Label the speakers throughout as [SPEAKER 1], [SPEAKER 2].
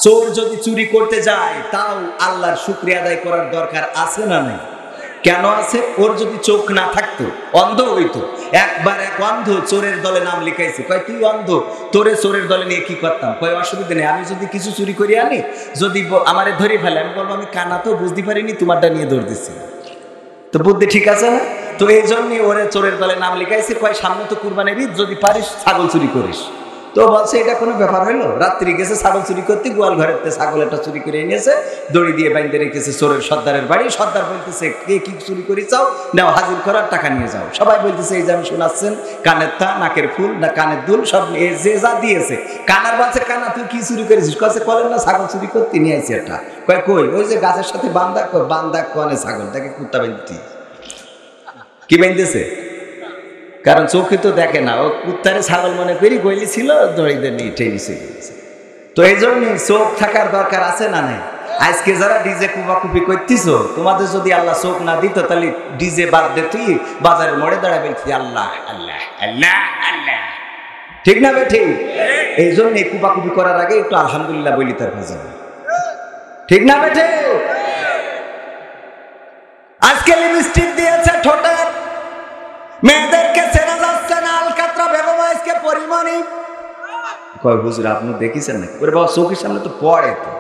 [SPEAKER 1] চোর যদি চুরি করতে যায় তাও আল্লাহর শুকরিয়া আদায় করার দরকার আছে না নাই? কেন আছে? ওর যদি চোখ না থাকতো, অন্ধ হইতো। একবার এক অন্ধ চোরের দলে নাম লিখাইছে। কয় তুই অন্ধ, তোরে চোরের দলে নিয়ে কি করতাম? কয় অসুবিধা নেই, আমি যদি কিছু চুরি করে আনি, যদি আমারে ধরে ফেলে, আমি বলবো আমি কানা তো বুঝতে পারিনি, তোমারটা নিয়ে দৌড় দিচ্ছি। তো বুদ্ধি ঠিক আছে না? তো এই জন্যই ওরে চোরের দলে নাম লিখাইছে। কয় সামনে তো কুরবানির ঈদ, যদি পারিস ছাগল চুরি করিস। তো বলছে এটা কোনো ব্যাপার হইলো? রাত্রি গেছে ছাগল চুরি করতে, গোয়াল ঘরের ছাগল একটা চুরি করে এনেছে, দড়ি দিয়ে বাইন্ধে রেখেছে চোরের সর্দারের বাড়ি। সর্দার বলতেছে কে কি চুরি করে চাও, নাও হাজির করার টাকা নিয়ে যাও। সবাই বলতেছে এই যে আমি শোনাচ্ছেন, কানের তা, নাকের ফুল না কানের দুল সব যে যা দিয়েছে। কানার বলছে কানা তুই কি চুরি করেছিস? কাছে কলেন না ছাগল চুরি করতে নিয়ে আইছি একটা। কয় কই? ওই যে গাছের সাথে বান্দা, বান্দা কনে ছাগল, তাকে কুত্তা বেঁধতি কি বেঁধেছে? কারণ চোখে তো দেখে না, ও কুত্তারে ছাগল মনে করি গইলি ছিল, দড়িদের নিয়ে টেনে চলে গেছে। তো এই জন্যই চোখ থাকার দরকার আছে না নাই? আজকে যারা ডিজে কুপাকুপি করতেছো, তোমাদের যদি আল্লাহ চোখ না দিত তাহলে ডিজে বাদ দে, তুই বাজারের মোড়ে দাঁড়াবে বলছি আল্লাহ আল্লাহ আল্লাহ আল্লাহ। ঠিক না বে ঠিক? এই জন্য কুপাকুপি করার আগে একটু আলহামদুলিল্লাহ বলি, তার যাবে। ঠিক না বে ঠিক? আজকে লিপস্টিক দিয়েছে ঠোঁটে, মেয়েদেরকে চেনা যাচ্ছে না, আলকাতরা বেগম আজকে পরিমণি। কয় হুজুর আপনি দেখেছেন নাকি? ওরে বাবা চোখের সামনে তো পড়ে। তো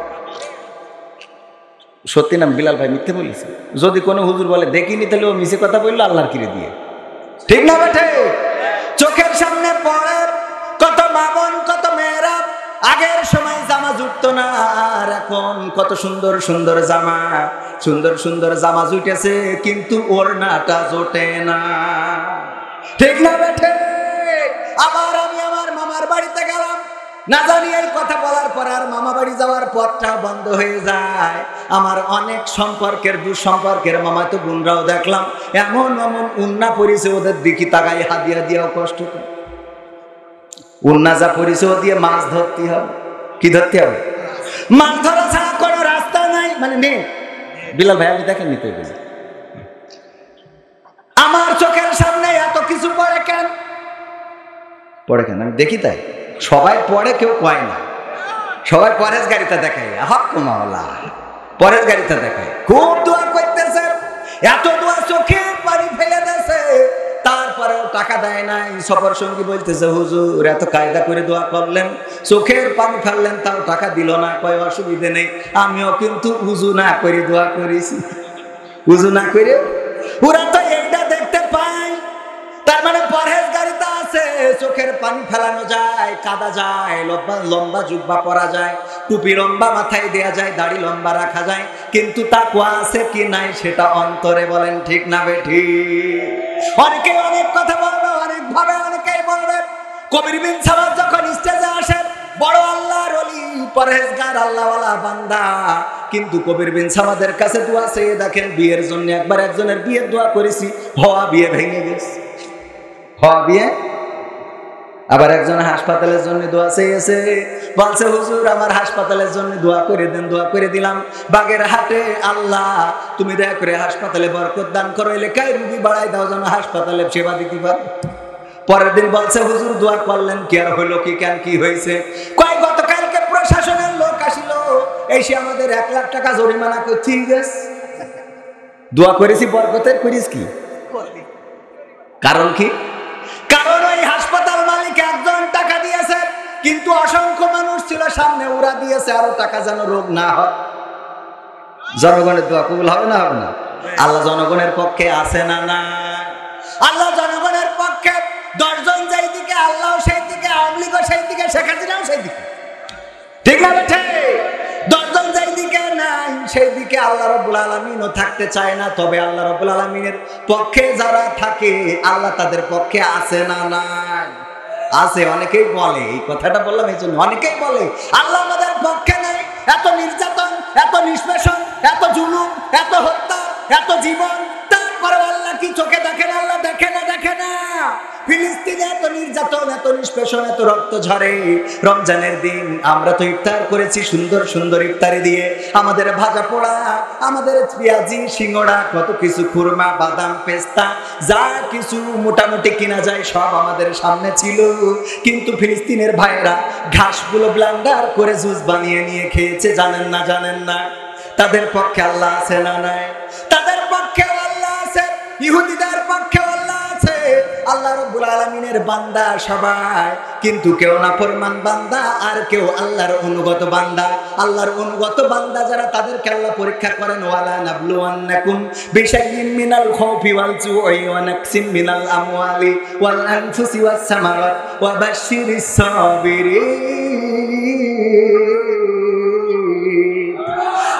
[SPEAKER 1] সত্যি নাম বিলাল ভাই মিথ্যে বলেছে? যদি কোনো হুজুর বলে দেখিনি তাহলে ও মিছে কথা বললো আল্লাহর কিরে দিয়ে। ঠিক না বেঠে? চোখের সামনে পড়ে কত মা বোন, কত মেয়েরা। আগের সময় জামা জুটতো না, আর এখন কত সুন্দর সুন্দর জামা, সুন্দর সুন্দর জামা জুটেছে, কিন্তু ওড়নাটা জোটে না। ঠিক না বেঠে? আবার আমি আমার মামার বাড়িতে গেলাম, না জানি এই কথা বলার পর আর মামা বাড়ি যাওয়ার পথটা বন্ধ হয়ে যায়। আমার অনেক সম্পর্কের দুঃসম্পর্কের মামা তো বোনরাও দেখলাম এমন এমন উন্না পরিচয়, ওদের দিকে তাকাই হাদিয়া দিয়েও কষ্ট করে। উন্না যা পরিচয় দিয়ে মাছ ধরতে হবে। কি ধরতে হবে? মাছ ধরা ছাড়া কোনো রাস্তা নাই, মানে নেই। বিলাল ভাই আপনি দেখেন নিতে গেলে আমার চোখের সামনে এত কিছু পড়ে কেন? পড়ে কেন আমি দেখি তাই। সবাই পড়ে, কেউ কয় না। সবাই পরেশ গাড়িটা দেখায়, হক মাওলা পরেশ গাড়িটা দেখায়, খুব দোয়া করতেছে, এত দোয়া চোখে পানি ফেলে দিয়েছে, তারপরেও টাকা দেয় নাই। সফর সঙ্গী বলতেছে হুজুর এত কায়দা করে দোয়া করলেন, চোখের পানি ফেললেন, তাও টাকা দিল না। কয় অসুবিধে নেই, আমিও কিন্তু উজু না করে দোয়া করেছি। উজু না করে ওরা তো এইটা দেখতে পায়। তার মানে পরেশ গাড়িতে আছে, চোখের পানি ফেলানো যায়, কাদা যায়, লম্বা লম্বা জুব্বা পরা যায়, টুপি লম্বা মাথায় দেয়া যায়, দাড়ি লম্বা রাখা যায়, কিন্তু তাকওয়া আছে কি নাই সেটা অন্তরে। বলেন ঠিক না বেঠি? অনেকে অনেক কথা বলবে, অনেক ভাবে অনেকেই বলবে। কবির বিন সামাদ যখন স্টেজে আসেন, বড় আল্লাহর ওলি, পরহেজগার আল্লাহওয়ালা বান্দা, কিন্তু কবির বিন সামাদের কাছে দোয়া চেয়ে দেখেন বিয়ের জন্য। একবার একজনের বিয়ের দোয়া করেছি, হওয়া বিয়ে ভেঙে গেছে। হওয়া বিয়ে। আবার একজন হাসপাতালের জন্য দোয়া চেয়েছে, বলছে হুজুর আমার হাসপাতালের জন্য দোয়া করে দেন। দোয়া করে দিলাম। বাগেরহাটে আল্লাহ তুমি দয়া করে হাসপাতালে বরকত দান করো, এলাকায় রুগী বাড়াই দাও যেন হাসপাতালে সেবা দিতে পারে। পরের দিন বলছে হুজুর দোয়া করলেন, কি আর হইলো কি, কেন কি হয়েছে? কয় গতকালকে প্রশাসনের লোক আসিল, এসে আমাদের 1 লাখ টাকা জরিমানা করছি। দোয়া করেছি বরকতের, করিস কি? কারণ কি? কারণ ওই হাসপাতাল মালিক একজন টাকা দিয়েছে, কিন্তু অসংখ্য মানুষ ছিল সামনে, ওরা দিয়েছে আরো টাকা যেন রোগ না হয়। জনগণের দোয়া কবুল হবে না? হবে না? আল্লাহ জনগণের পক্ষে আছে না না? আল্লাহ জনগণের পক্ষে। 10 জন যেই দিকে আল্লাহ সেই দিকে, আওয়ামী লীগও সেই দিকে, শেখ হাসিনাও সেই দিকে। ঠিক না বেঠে? 10 জন যেই দিকে নাই সেই দিকে আল্লাহ রাব্বুল আলামিনও থাকতে চায় না। তবে আল্লাহ রাব্বুল আলামিনের পক্ষে যারা থাকে, আল্লাহ তাদের পক্ষে আছে না নাই? আছে। অনেকেই বলে, এই কথাটা বললাম এই জন্য, অনেকেই বলে আল্লাহ আমাদের পক্ষে নেই। এত নির্যাতন, এত নিষ্পেষণ, এত জুলুম, এত হত্যা, এত জীবন, তারপরে আল্লাহ কি চোখে দেখেন? আল্লাহ দেখে না, দেখে না। ফিলিস্তিনে এত নির্যাতন, এত নিষ্পেষণ, এত রক্ত ঝরে। রমজানের দিন আমরা তো ইফতার করেছি সুন্দর সুন্দর ইফতারি দিয়ে, আমাদের ভাজা পোড়া, আমাদের পেঁয়াজি, সিঙ্গড়া, কত কিছু, খুরমা, বাদাম, পেস্তা, যা কিছু মোটামুটি কিনা যায় সব আমাদের সামনে ছিল। কিন্তু ফিলিস্তিনের ভাইয়েরা ঘাসগুলো ব্লেন্ডার করে জুস বানিয়ে নিয়ে খেয়েছে। জানেন না? জানেন না? তাদের পক্ষে আল্লাহ আছে না নাই? তাদের পক্ষে আল্লাহ আছে, ইহুদিদের পক্ষে আল্লাহ আছে। আল্লাহ রাব্বুল আলামিনের বান্দা সবাই, কিন্তু কেউ নাফরমান বান্দা আর কেউ আল্লাহর অনুগত বান্দা। আল্লাহর অনুগত বান্দা যারা, তাদেরকে আল্লাহ পরীক্ষা করেন। ওয়ালা নাবলুওয়ান্নাকুম বিশাইইন মিনাল খাউফি ওয়াল জুই ওয়া নাকসিম মিনাল আমওয়ালি ওয়াল আনফুসি ওয়াস সামারাত ওয়া বাশশিরিস সাবিরিন।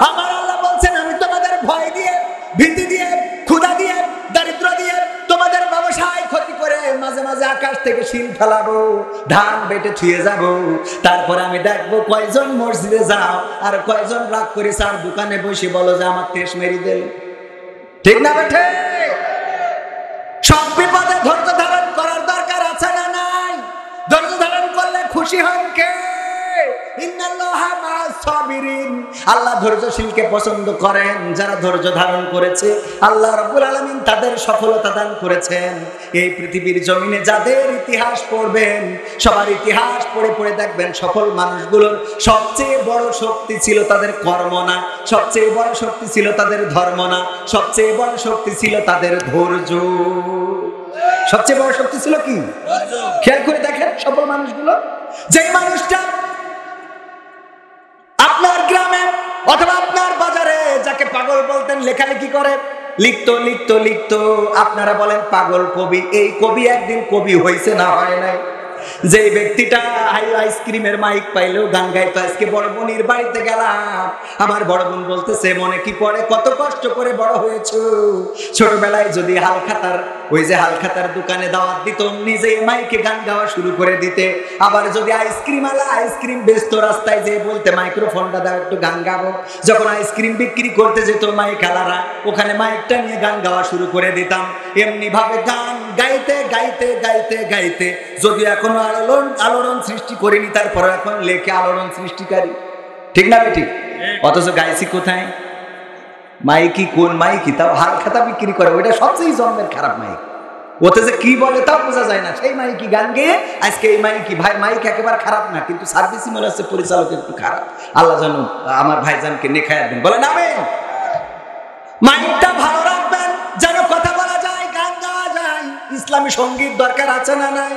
[SPEAKER 1] আমার আল্লাহ বলছেন, আমি তোমাদের ভয় দিয়ে, ভীতি দিয়ে, ক্ষুধা দিয়ে, দারিদ্র দিয়ে, তোমাদের ব্যবসায় ক্ষতি করে মাঝে মাঝে আকাশ থেকে শিল ফেলাবো, ধান বেটে ছুঁয়ে যাব। তারপরে আমি দেখবো কয়জন মসজিদে যাও আর কয়জন রাগ করে চার দোকানে বসে বলো যে আমার তেজ মেরি দিল। ঠিক না বেঠে? সব বিপদে ধৈর্য ধারণ করার দরকার আছে না নাই? ধৈর্য ধারণ করলে খুশি হন কে? ইন্নাল্লাহা মা'আস সাবিরিন। আল্লাহ ধৈর্যশীলকে পছন্দ করেন। যারা ধৈর্য ধারণ করেছে আল্লাহ রাব্বুল আলামিন তাদের সফলতা দান করেছেন। এই পৃথিবীর জমিনে যাদের ইতিহাস পড়বেন, সবার ইতিহাস পড়ে পড়ে দেখবেন সফল মানুষগুলোর সবচেয়ে বড় শক্তি ছিল তাদের কর্ম না, সবচেয়ে বড় শক্তি ছিল তাদের ধর্ম না, সবচেয়ে বড় শক্তি ছিল তাদের ধৈর্য। সবচেয়ে বড় শক্তি ছিল কি? খেয়াল করে দেখেন সফল মানুষগুলো। যে মানুষটা আপনার গ্রামে অথবা আপনার বাজারে যাকে পাগল বলতেন, লেখালেখি করে, লিখতো লিখতো লিখতো, আপনারা বলেন পাগল কবি। এই কবি একদিন কবি হয়েছে না হয় নাই? যে ব্যক্তিটা আইসক্রিমের মাইক পাইলেও গান গাইতো। আজকে বড় বোনের বাড়িতে গেলাম, আমার বড় বোন বলতেছে মনে কি পড়ে, কত কষ্ট করে বড় হয়েছো। ছোটবেলায় যদি হালখাতার, ওই যে হালখাতার দোকানে দাওয়াত দিত, নিজে মাইকে গান গাওয়া শুরু করে দিতে। আবার যদি আইসক্রিম আলা আইসক্রিম বেচতো, রাস্তায় যেয়ে বলতে মাইক্রোফোনটা দাও একটু গান গাবো। যখন আইসক্রিম বিক্রি করতে যেত মাইক আলারা, ওখানে মাইকটা নিয়ে গান গাওয়া শুরু করে দিতাম। এমনি ভাবে গান গাইতে গাইতে গাইতে গাইতে, যদি এখন আলোড়ন সৃষ্টি করিনি, তারপর এখন লেখে আলোড়ন সৃষ্টিকারী। ঠিক না বেটি? অথচ গাইছি কোথায়? মাইকি, কোন মাইকি? তাও হালখাতা বিক্রি করে, ওইটা সবচেয়ে জন্মের খারাপ মাইক। ওতে যে কি বলে তাও বোঝা যায় না। সেই মাইকি গান গেয়ে আজকে এই মাইকি। ভাই মাইক একেবারে খারাপ না, কিন্তু সার্ভিসই মনে হচ্ছে পরিচালক একটু খারাপ। আল্লাহ যেন আমার ভাইজানকে নেখায়া দেন। বলেন আমিন। মাইকটা ভালো রাখবেন যেন কথা বলা যায়, গান গাওয়া যায়। ইসলামী সঙ্গীত দরকার আছে না নাই?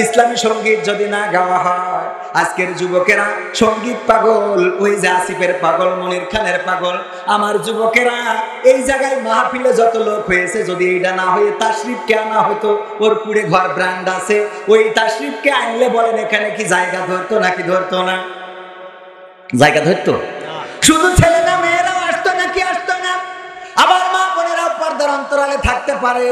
[SPEAKER 1] ইসলামী সঙ্গীত যদি না গাওয়া হয়, আজকের যুবকেরা সঙ্গীত পাগল, ওই যে আসিফের পাগল, মনির খানের পাগল। আমার যুবকেরা এই জায়গায় মাহফিলে যত লোক হয়েছে, যদি এইটা না হয়ে তাশরিফকে আনা হতো, ওর কুড়ে ঘর ব্র্যান্ড আছে, ওই তাশরিফকে আনলে বলেন এখানে কি জায়গা ধরতো নাকি ধরতো না? জায়গা ধরতো? শুধু ছেলে না মেয়েরাও আসতো নাকি আসতো না? আবার মা বোনেরাও পর্দার অন্তরালে থাকতে পারে।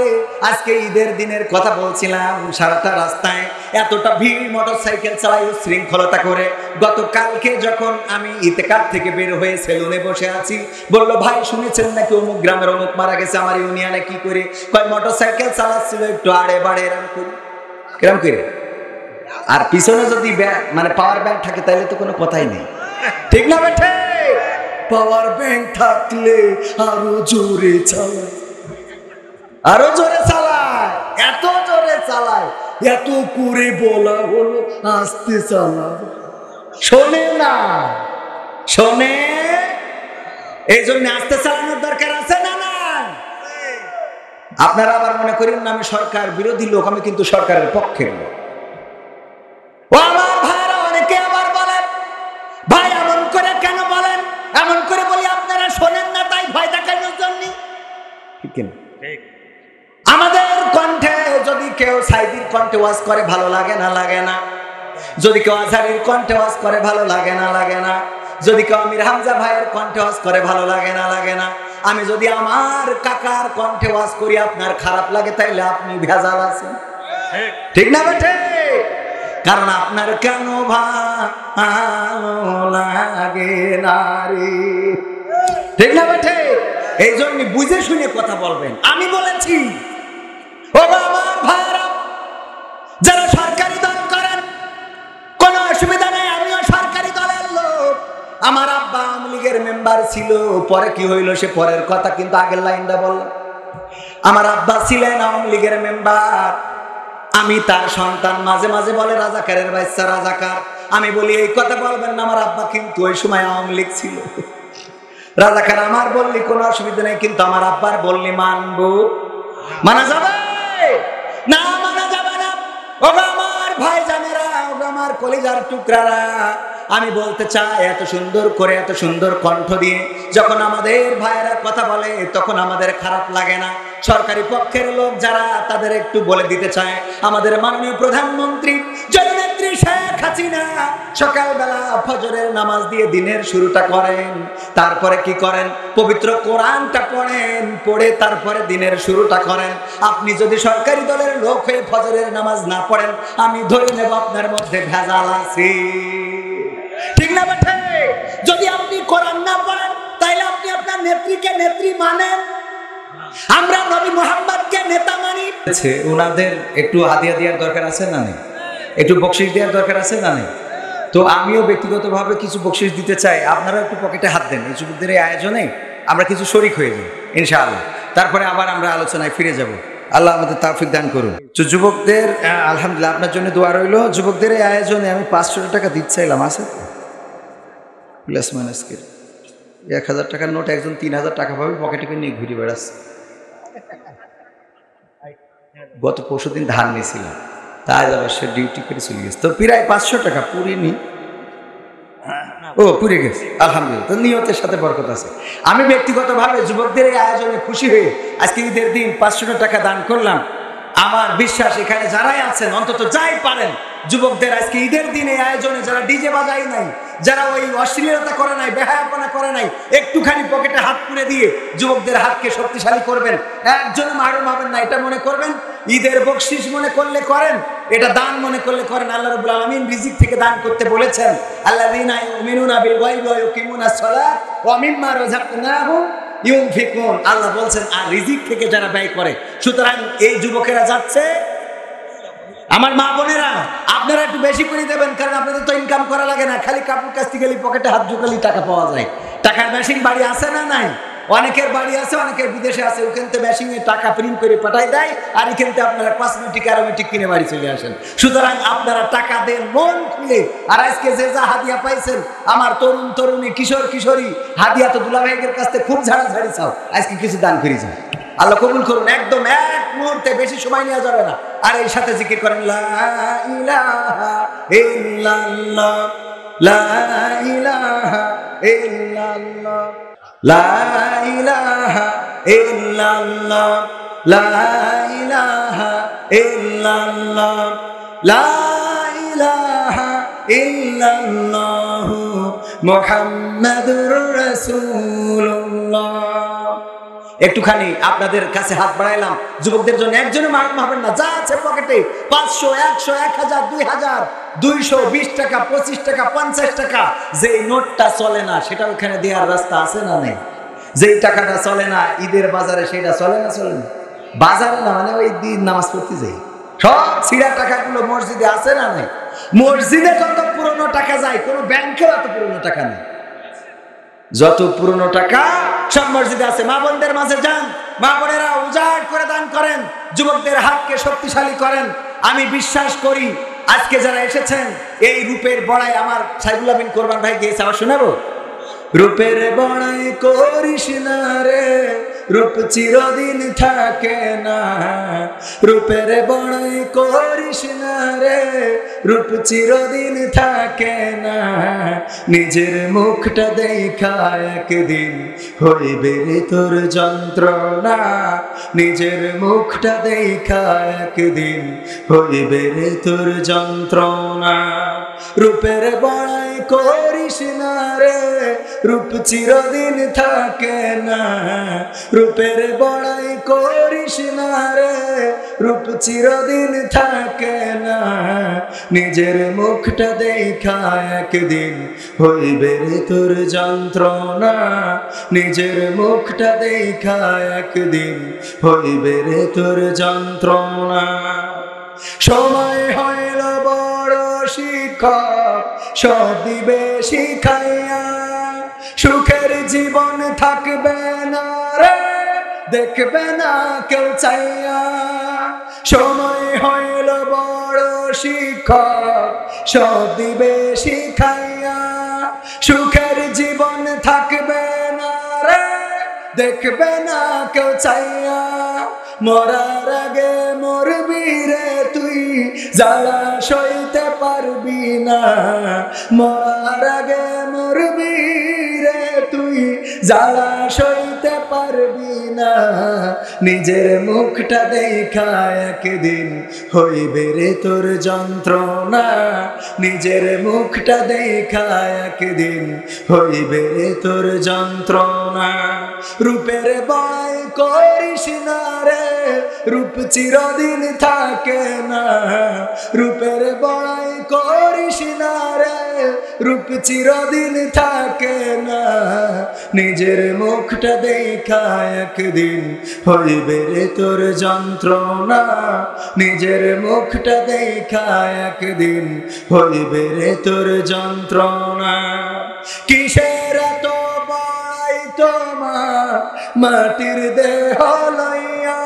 [SPEAKER 1] আজকে ঈদের দিনের কথা বলছিলাম, সারাটা রাস্তায় এতটা ভিড়, মোটরসাইকেল চালাই শৃঙ্খলতা করে। গতকালকে যখন আমি ইতেকার থেকে বের হয়ে সেলুনে বসে আছি, বললো ভাই শুনেছেন নাকি অমুক গ্রামের অমুক মারা গেছে? আমার ইউনিয়নে কি করে? কয় মোটরসাইকেল চালাচ্ছিল একটু আড়ে বাড়ে এরকম করে। কিরম করে? আর পিছনে যদি মানে পাওয়ার ব্যাংক থাকে তাহলে তো কোনো কথাই নেই। ঠিক না বেঠে? পাওয়ার ব্যাংক থাকলে আরো জোরে চালায়, আরো জোরে চালায়, এত জোরে চালায়, এত করে বলা হলো আস্তে চালায়। শোনে না, শোনে। এই জন্য আস্তে চালানোর দরকার আছে না না? আপনারা আবার মনে করেন না আমি সরকার বিরোধী লোক, আমি কিন্তু সরকারের পক্ষের লোক। ও আমার ভাইরা, অনেকে আবার বলেন ভাই এমন করে কেন বলেন? এমন করে বলি আপনারা শোনেন না, তাই ভয় দেখানোর জন্য। আমাদের কণ্ঠে যদি কেউ সাইদির কণ্ঠে ওয়াজ করে ভালো লাগে না? লাগে না? যদি কেউ আজহারির কণ্ঠে ওয়াজ করে ভালো লাগে না? লাগে না? যদি কেউ আমির হামজা ভাইয়ের কণ্ঠে ওয়াজ করে ভালো লাগে না? লাগে না? আমি যদি আমার কাকার কণ্ঠে ওয়াজ করি আপনার খারাপ লাগে, তাইলে আপনি ভেজাল আছেন। ঠিক না বেঠে? কারণ আপনার কেন ভালো লাগে না রে? ঠিক না বেঠে? এই জন্য বুঝে শুনে কথা বলবেন। আমি বলেছি ও আমার ভাইরা, যারা সরকারি দল আমার আব্বা আওয়ামী লীগের মেম্বার ছিল, পরে কি হইল সে পরের কথা, কিন্তু আগের লাইনটা বল। আমার আব্বা ছিলেন আওয়ামী লীগের মেম্বার, আমি তার সন্তান। মাঝে মাঝে বলে রাজাকারের বাচ্চা রাজাকার, আমি বলি এই কথা বলবেন না, আমার আব্বা কিন্তু ওই সময় আওয়ামী লীগ ছিল। রাজাকার আমার বললি কোনো অসুবিধা নেই, কিন্তু আমার আব্বার বললি মানবো, মানা যাবে না? মানা যাবে না। ওগো আমার ভাই জানেরা, ওগো আমার কলিজার টুকরারা, আমি বলতে চাই, এত সুন্দর করে এত সুন্দর কণ্ঠ দিয়ে যখন আমাদের ভাইয়েরা কথা বলে তখন আমাদের খারাপ লাগে না? সরকারি পক্ষের লোক যারা, তাদের একটু বলে দিতে চায়, আমাদের মাননীয় প্রধানমন্ত্রী জননেত্রী শেখ হাসিনা সকালবেলা ফজরের নামাজ দিয়ে দিনের শুরুটা করেন, তারপরে কি করেন? পবিত্র কোরআনটা পড়েন, পড়ে তারপরে দিনের শুরুটা করেন। আপনি যদি সরকারি দলের লোক হয়ে ফজরের নামাজ না পড়েন, আমি ধরে নেব আপনার মধ্যে ভেজাল আছে, ঠিক না বেঠে? যদি আপনি কোরআন না পড়েন, তাইলে আপনি আপনার নেত্রীকে নেত্রী মানেন? আমরা নবী মুহাম্মদকে নেতা মানি। ওনাদের একটু হাদিয়া দেওয়ার দরকার আছে না নেই? একটু বকশিশ দেওয়ার দরকার আছে না নেই? তো আমিও ব্যক্তিগতভাবে কিছু বকশিশ দিতে চাই, আপনারা একটু পকেটে হাত দেন। এই যুবকদের এই আয়োজনে আমরা কিছু শরিক হয়ে যাই ইনশাআল্লাহ, তারপরে আবার আমরা আলোচনায় ফিরে যাব। আল্লাহ আমাদের তৌফিক দান করুন। তো যুবকদের আলহামদুলিল্লাহ, আপনার জন্য দোয়া রইল। যুবকদের এই আয়োজনে আমি 500 টাকা দিতে চাইলাম, আছে প্লাস মাইনাস কে 1000 টাকার নোট একজন 3000 টাকা পাবে, পকেটে করে নিয়ে ঘুরে বেড়াচ্ছে। গত পরশুদিন ধার নিয়েছিলাম, তাই আবার সে ডিউটি করে চলে গেছে, তো প্রায় 500 টাকা পুরিনি। ও পুড়ে গেছে, আলহামদুলিল্লাহ। তো নিয়তের সাথে বরকত আছে। আমি ব্যক্তিগতভাবে যুবকদের এই আয়োজনে খুশি হয়ে আজকে ঈদের দিন 500 টাকা দান করলাম। আমার বিশ্বাস এখানে যারাই আছেন, অন্তত যাই পারেন, যুবকদের আজকে ঈদের দিন এই আয়োজনে যারা ডিজে বাজাই নাই, যারা ওই অশ্লীলতা করে নাই, বেহায়াপনা করে নাই, একটুখানি পকেটে হাত পুরে দিয়ে যুবকদের হাতকে শক্তিশালী করবেন, একজন মারুম হবেন না, এটা মনে করবেন। ঈদের বকশিশ মনে করলে করেন, এটা দান মনে করলে করেন। আল্লাহ রাব্বুল আলামিন রিজিক থেকে দান করতে বলেছেন, আল্লাযীনা ইউমিনুনা বিল গায়বি ওয়া ইউকিমুনাস সালাত ওয়া মিম্মা রাযাকনাহুম ইউনফিকুন। আল্লাহ বলছেন আর রিজিক থেকে যারা ব্যয় করে। সুতরাং এই যুবকেরা যাচ্ছে, আমার মা বোনেরা, আপনারা একটু বেশি করে দেবেন, কারণ আপনাদের তো ইনকাম করা লাগে না, খালি কাপড় কাচতে গেলে পকেটে হাত ঢুকালেই টাকা পাওয়া যায়। টাকার মেশিন বাড়ি আছে না নাই? অনেকের বাড়ি আছে, অনেকের বিদেশে আছে, ওখানতে মেশিনে টাকা প্রিন্ট করে পাঠাই দেয়, আর এখানতে আপনারা কসমেটিক অ্যারোমেটিক কিনে বাড়ি চলে আসেন। সুতরাং আপনারা টাকা দেন মন খুলে। আর আজকে যে যা হাদিয়া পাইছেন, আমার তরুণ তরুণী, কিশোর কিশোরী, হাদিয়া তো দুলাভাইয়ের কাছে খুব ঝাড়াঝাড়ি চাও, আজকে কিছু দান করে যান, আল্লাহ কবুল করুন। একদম এক মুহূর্তে, বেশি সময় নেওয়া যাবে না। আর এই সাথে জিকির করেন, লা ইলাহা ইল্লাল্লাহ, লা ইলাহা ইল্লাল্লাহ, লা ইলাহা ইল্লাল্লাহ, লা ইলাহা ইল্লাল্লাহ, লা ইলাহা ইল্লাল্লাহ মুহাম্মাদুর রাসূলুল্লাহ। একটুখানি আপনাদের কাছে হাত বাড়াইলাম যুবকদের জন্য, একজনে মারুম হবেন না। যা আছে পকেটে 500, 100, 1000, 2000, 220 টাকা, 25 টাকা, 50 টাকা, যেই নোটটা চলে না সেটা ওখানে দেওয়ার রাস্তা আছে না নেই? যেই টাকাটা চলে না ঈদের বাজারে, সেটা চলে না? চলে না বাজারে না, মানে ওই দিন নামাজ পড়তে যাই, সব ছিঁড়া টাকাগুলো মসজিদে আছে না নেই? মসজিদে যত পুরনো টাকা যায়, কোনো ব্যাংকেও এত পুরনো টাকা নেই। যত পুরনো টাকা সব মসজিদে আছে। মা বোনদের মাঝে যান, মা বোনেরা উজাড় করে দান করেন, যুবকদের হাতকে শক্তিশালী করেন। আমি বিশ্বাস করি আজকে যারা এসেছেন, এই রূপের বড়াই আমার সাইদুল্লাহ বিন কোরবান ভাই গিয়েছে, আবার শোনাবো। রূপের বড়াই করিস না রে, রূপ চিরদিন থাকে না। রূপের বড়াই করিস না রে, রূপ চিরদিন থাকে না। নিজের মুখটা দেখা একদিন হইবে রে তোর যন্ত্রণা। নিজের মুখটা দেখা একদিন হইবে রে তোর যন্ত্রণা। রূপের বড়াই করিস না রে, রূপ চিরদিন থাকে না। রূপের বড়াই করিস না রে, রূপ চিরদিন থাকে না। নিজের মুখটা দেখা একদিন হইবে রে তোর যন্ত্রণা। নিজের মুখটা দেখা একদিন হইবে রে তোর যন্ত্রণা। সময় হইল বড় শিক্ষক, সব দিবে শিখাইয়া। সুখের জীবন থাকবে না রে, দেখবে না কেউ চাইয়া। সময় হইল বড় শিক্ষক, সব দিবে শিখাইয়া। সুখের জীবন থাকবে না রে, দেখবে না কেউ চাইয়া। মরার আগে মরবি রে তুই, জ্বালা সইতে পারবি না। মরার আগে মরবি রে তুই, জ্বালা সইতে পারবি না। নিজের মুখটা দেখা একদিন হইবে রে তোর যন্ত্রণা। নিজের মুখটা দেখা একদিন হইবে রে তোর যন্ত্রণা। রূপের বড়াই করিস না রে, রূপ চিরদিন থাকে না। রূপের বড়াই করিস না রে, রূপ চিরদিন থাকে না। নিজের মুখটা দেখা একদিন হইবে রে তোর যন্ত্রণা। নিজের মুখটা দেখা একদিন হইবে রে তোর যন্ত্রণা। কিসের এত বড়াই তোমার, মাটির দেহ লইয়া।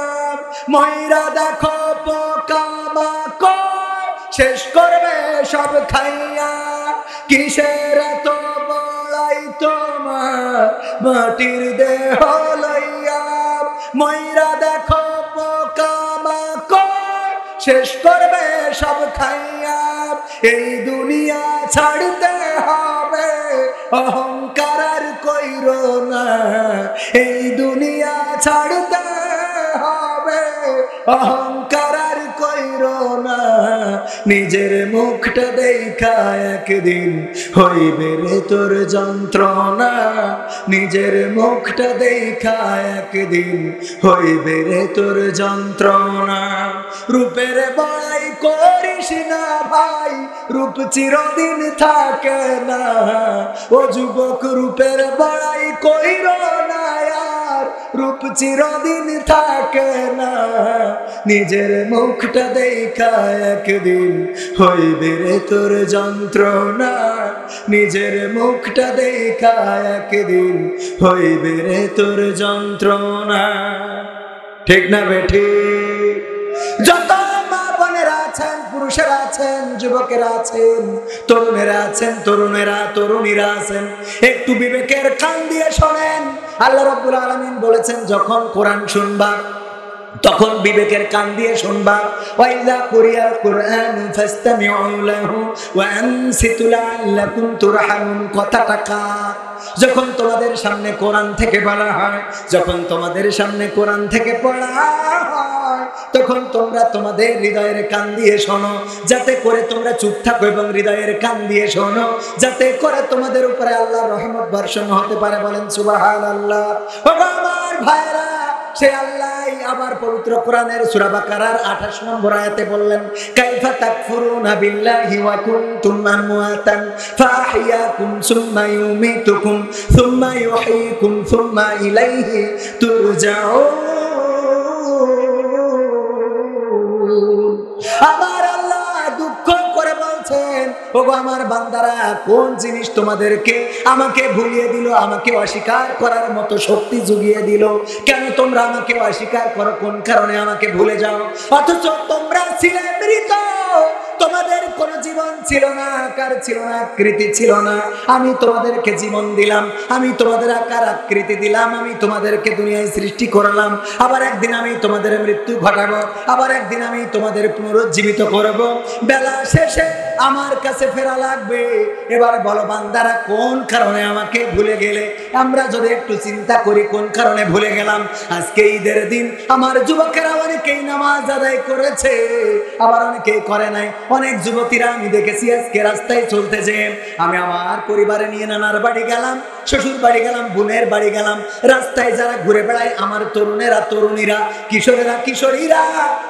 [SPEAKER 1] ময়রা দেখো পোকামাকড়, শেষ করবে সব খাইয়া। কিসের এত বড়াই তোমার, মাটির দেহ লইয়া। ময়রা দেখো পোকামাকড়, শেষ করবে সব খাইয়া। এই দুনিয়া ছাড়তে হবে, অহংকার আর কইরো না। এই দুনিয়া ছাড়তে হবে, অহংকার আর কইরো না। নিজের মুখটা দেখা একদিন হইবে রে তোর যন্ত্রণা। নিজের মুখটা দেখা একদিন হইবে রে তোর যন্ত্রণা। রূপের বড়াই করিস না ভাই, রূপ চিরদিন থাকে না। ও যুবক, রূপের বড়াই কইরো না আর, রূপ চিরদিন থাকে না। নিজের মুখটা দেখা একদিন হইবে রে তোর যন্ত্রণা। নিজের মুখটা দেখা একদিন হইবে রে তোর যন্ত্রণা। ঠিক না বেঠিক? যত মা বোনেরা আছেন, পুরুষেরা আছেন, যুবকেরা আছেন, তরুণেরা আছেন, তরুণীরা আছেন, একটু বিবেকের কান দিয়ে শোনেন। আল্লাহ রাব্বুল আলামিন বলেছেন, যখন কোরআন শুনবা তখন বিবেকের কান দিয়ে শুনবা। ওয়াইযা কুরিয়াল কুরআনু ফাসতামিউ লাহু ওয়া আনসিতু লাআল্লাকুম তুরহামুন। কথাটা কার? যখন তোমাদের সামনে কোরআন থেকে বলা হয়, যখন তোমাদের সামনে কোরআন থেকে পড়া হয়, তখন তোমরা তোমাদের হৃদয়ের কান দিয়ে শোনো, যাতে করে তোমরা চুপ থাকো এবং হৃদয়ের কান দিয়ে শোনো, যাতে করে তোমাদের উপরে আল্লাহর রহমত বর্ষণ হতে পারে। বলেন সুবহানাল্লাহ। ও আমার ভাইরা, সে আল্লাহ আবার পবিত্র কোরআনের সূরা বাকারার 28 নম্বর আয়াতে বললেন, কাইফা তাকফুরুনা বিল্লাহি ওয়া কুনতুম আমওয়াতান ফাআহইয়াকুম সুম্মা ইউমীতুকুম সুম্মা ইউহয়িকুম সুম্মা ইলাইহি তুরজাউন। আমার আল্লাহ দুঃখ করে বলছেন, ওগো আমার বান্দারা, কোন জিনিস তোমাদেরকে আমাকে ভুলিয়ে দিল, আমাকে অস্বীকার করার মতো শক্তি জুগিয়ে দিল? কেন তোমরা আমাকে অস্বীকার করো? কোন কারণে আমাকে ভুলে যাও? অথচ তোমরা ছিলে মৃত, তোমাদের কোনো জীবন ছিল না, আকার ছিল না, আকৃতি ছিল না। আমি তোমাদেরকে জীবন দিলাম, আমি তোমাদের আকার আকৃতি দিলাম, আমি তোমাদেরকে দুনিয়ায় সৃষ্টি করলাম। আবার একদিন আমি তোমাদের মৃত্যু ঘটাবো, আবার একদিন আমি তোমাদের পুনরুজ্জীবিত করব। বেলা শেষে আমার কাছে ফেরা লাগবে। এবার বলো বান্দারা, কোন কারণে আমাকে ভুলে গেলে? আমরা যদি একটু চিন্তা করি, কোন কারণে ভুলে গেলাম? আজকে ঈদের দিন আমার যুবকেরা অনেকেই নামাজ আদায় করেছে, আবার অনেকেই করে নাই। অনেক যুবতীরা আমি দেখেছি আজকে রাস্তায় চলতে যে, আমি আমার পরিবারে নিয়ে নানার বাড়ি গেলাম, শ্বশুর বাড়ি গেলাম, বোনের বাড়ি গেলাম, রাস্তায় যারা ঘুরে বেড়ায় আমার তরুণেরা, তরুণীরা, কিশোরেরা, কিশোরীরা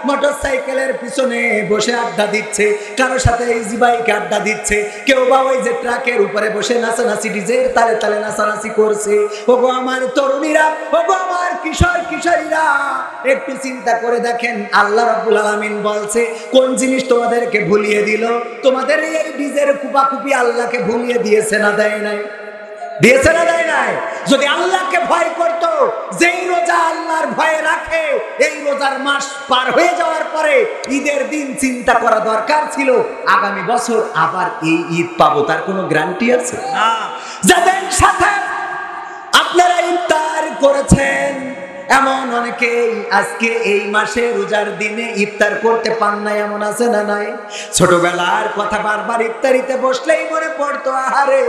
[SPEAKER 1] মোটর সাইকেলের পিছনে বসে আড্ডা দিচ্ছে, কারো সাথে ইজি বাইকে আড্ডা দিচ্ছে, কেউ বা ওই যে ট্রাকের উপরে বসে নাচানাচি, ডিজের তালে তালে নাচানাচি করছে। ওগো আমার তরুণীরা, ওগো আমার কিশোর কিশোরীরা, একটু চিন্তা করে দেখেন, আল্লাহ রাব্বুল আলামিন বলছে, কোন জিনিস তোমাদেরকে ভুলিয়ে দিল? তোমাদের এই ডিজের কুপাকুপি আল্লাহকে ভুলিয়ে দিয়েছে না দেয় নাই? দিয়েছে না দেয় নাই? যদি আল্লাহকে ভয় করত, যেই রোজা আল্লাহর ভয়ে রাখে, এই রোজার মাস পার হয়ে যাওয়ার পরে ঈদের দিন চিন্তা করা দরকার ছিল আগামী বছর আবার এই ঈদ পাবো, তার কোনো গ্যারান্টি আছে না। যাদের সাথে আপনারা ইফতার করেছেন, এমন অনেকেই আজকে এই মাসে রোজার দিনে ইফতার করতে পান না, এমন আছে না নাই? ছোটবেলার কথা বারবার ইফতারিতে বসলেই মনে পড়তো, আহারে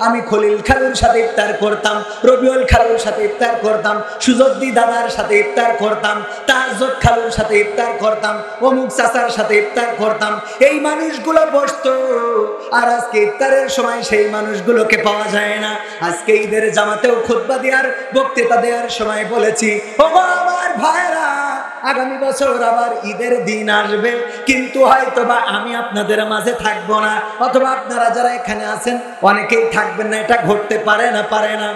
[SPEAKER 1] আমি খলিল খালুর সাথে ইফতার করতাম, রবিউল খালুর সাথে ইফতার করতাম, সুজদ্দি দাদার সাথে ইফতার করতাম, তাহাজ্জুদ খালুর সাথে ইফতার করতাম, অমুক চাচার সাথে ইফতার করতাম। এই মানুষগুলো বসতো, আর আজকে ইফতারের সময় সেই মানুষগুলোকে পাওয়া যায় না। আজকে ঈদের জামাতেও খুতবা দেওয়ার, বক্তৃতা দেওয়ার সময় বলেছি, আমার ভাইরা আগামী বছর আবার ঈদের দিন আসবে, কিন্তু হয়তোবা আমি আপনাদের মাঝে থাকবো না, অথবা আপনারা যারা এখানে আছেন অনেকেই থাকবেন না। এটা ঘটতে পারে না? পারে না?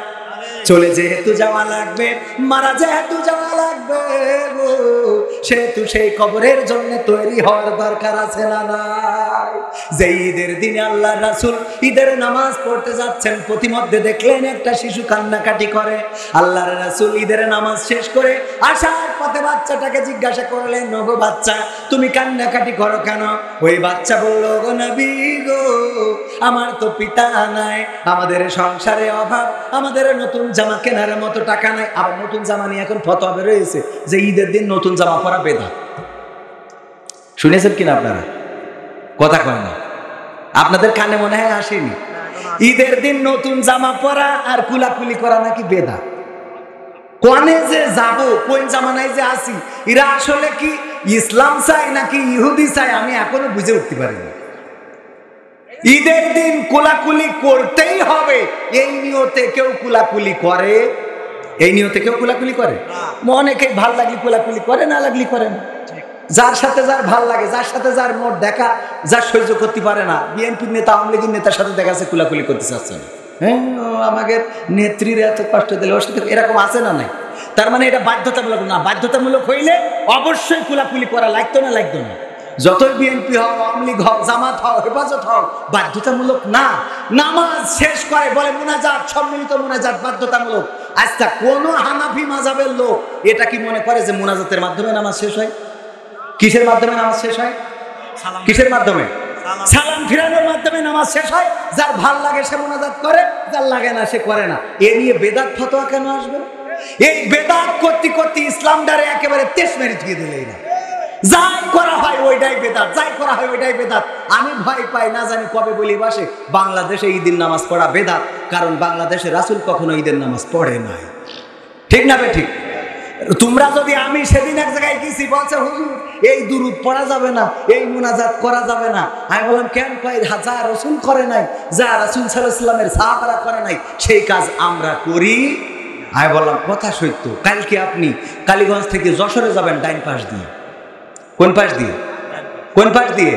[SPEAKER 1] চলে যেহেতু যাওয়া লাগবে, মারা যেহেতু যাওয়া লাগবে, সেহেতু সেই কবরের জন্য তৈরি হওয়ার দরকার আছে না নাই? যে ঈদের দিনে আল্লাহর রাসূল ঈদের নামাজ পড়তে যাচ্ছেন, প্রতিমধ্যে দেখলেন একটা শিশু কান্নাকাটি করে। আল্লাহর রাসূল ঈদের নামাজ শেষ করে আসার পথে বাচ্চাটাকে জিজ্ঞাসা করলেন, ওগো বাচ্চা, তুমি কান্নাকাটি করো কেন? ওই বাচ্চা বলল, গো নবী গো, আমার তো পিতা নাই, আমাদের সংসারে অভাব, আমাদের নতুন জামা কেনার মতো টাকা নাই। আবার নতুন জামা নিয়ে এখন ফতোয়া বের হয়েছে যে ঈদের দিন নতুন জামা পরা বেদা। শুনেছেন কিনা আপনারা? কথা কয় না, আপনাদের কানে মনে হয় আসেনি? ঈদের দিন নতুন জামা পরা আর কুলাকুলি করা নাকি বেদা। কোনে যে যাব, কোন জামানায় যে আসি, এরা আসলে কি ইসলাম চায় নাকি ইহুদি চায়, আমি এখনো বুঝে উঠতে পারিনি। ঈদের দিন কোলাকুলি করতেই হবে, এই নিয়তে কেউ কোলাকুলি করে? এই নিয়তে কেউ কোলাকুলি করে? অনেকেই ভাল লাগলি কোলাকুলি করে, না লাগলি করে না। যার সাথে যার ভাল লাগে, যার সাথে যার মোট দেখা, যার সহ্য করতে পারে না, বিএনপির নেতা, আওয়ামী লীগের নেতার সাথে দেখা যাচ্ছে কোলাকুলি করতে চাচ্ছে না। হ্যাঁ, আমাদের নেত্রীর এত কষ্ট দিলে, ওর সাথে এরকম আছে না নাই? তার মানে এটা বাধ্যতামূলক না। বাধ্যতামূলক হইলে অবশ্যই কোলাকুলি করা লাগতো না, লাগতো না। যতই বিএনপি হও, আওয়ামী লীগ হও, জামাত হও, হেফাজত হও, বাধ্যতামূলক না। নামাজ শেষ করে বলে মুনাজাত, সম্মিলিত মুনাজাত বাধ্যতামূলক। আচ্ছা, কোন হানাফি মাযহাবের লোক এটা কি মনে করে যে মুনাজাতের মাধ্যমে নামাজ শেষ হয়? কিসের মাধ্যমে নামাজ শেষ হয়? কিসের মাধ্যমে? সালাম ফিরানোর মাধ্যমে নামাজ শেষ হয়। যার ভাল লাগে সে মুনাজাত করে, যার লাগে না সে করে না। এ নিয়ে বেদাত ফতোয়া কেন আসবে? এই বেদাত করতে করতে ইসলামটারে একেবারে তেজ মেরে দিয়ে দিলেই না। যাই করা হয় ওইটাই বেদাত, যাই করা হয় ওইটাই বেদাত। আমি ভয় পাই, না জানি কবে বলি বাসে বাংলাদেশে ঈদের নামাজ পড়া বেদাত, কারণ বাংলাদেশে রাসূল কখনো ঈদের নামাজ পড়ে নাই। ঠিক না বে ঠিক? তোমরা যদি, আমি সেদিন এক জায়গায় গেছি, বলছে হুজুর এই দুরূদ পড়া যাবে না, এই মুনাজাত করা যাবে না। আমি বললাম কেন? কয় যা রাসূল করে নাই, যা রাসূল সাল্লাল্লাহু আলাইহি ওয়াসাল্লামের সাহাবারা করে নাই, সেই কাজ আমরা করি। আমি বললাম কথা সত্য। কালকে আপনি কালীগঞ্জ থেকে যশোরে যাবেন ডাইন পাশ দিয়ে। কোন পাশ দিয়ে? কোন পাশ দিয়ে?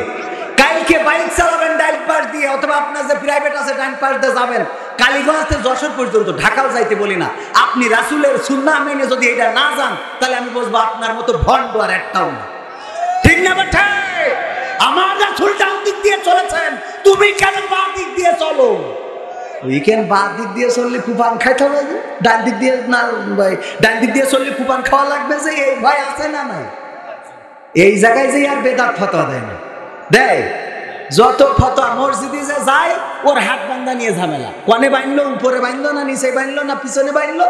[SPEAKER 1] কালকে বাইক চালাবেন ডাইন পাশ দিয়ে, অথবা আপনার যে প্রাইভেট আছে ডাইন পাশ দিয়ে যাবেন। কালীগঞ্জ থেকে যশোর পর্যন্ত, ঢাকাও যাইতে বলি না। আপনি রাসূলের সুন্নাহ মেনে যদি এটা না যান, তাহলে আমি বলবো আপনার মতো ভণ্ড আর একটাও না। ঠিক না বেটা? আমার রাসূল ডান দিক দিয়ে চলেছেন, তুমি কেন বাম দিক দিয়ে চলো? উইকেন্ড বাম দিক দিয়ে চললে কুপান খাইতে হবে, ডান দিক দিয়ে না ভাই, ডান দিক দিয়ে চললে কুপান খাওয়া লাগবে, যে এই ভয় আছে না নাই? এই জায়গায় যে আর বেদাত ফতোয়া দেয় না, দেয় যত ফতোয়া মসজিদে যে যায়, ওর হাত বান্ধা নিয়ে ঝামেলা। কনে বাঁধলো, উপরে বাঁধলো না নিচে বাঁধলো না পিছনে বাঁধলো।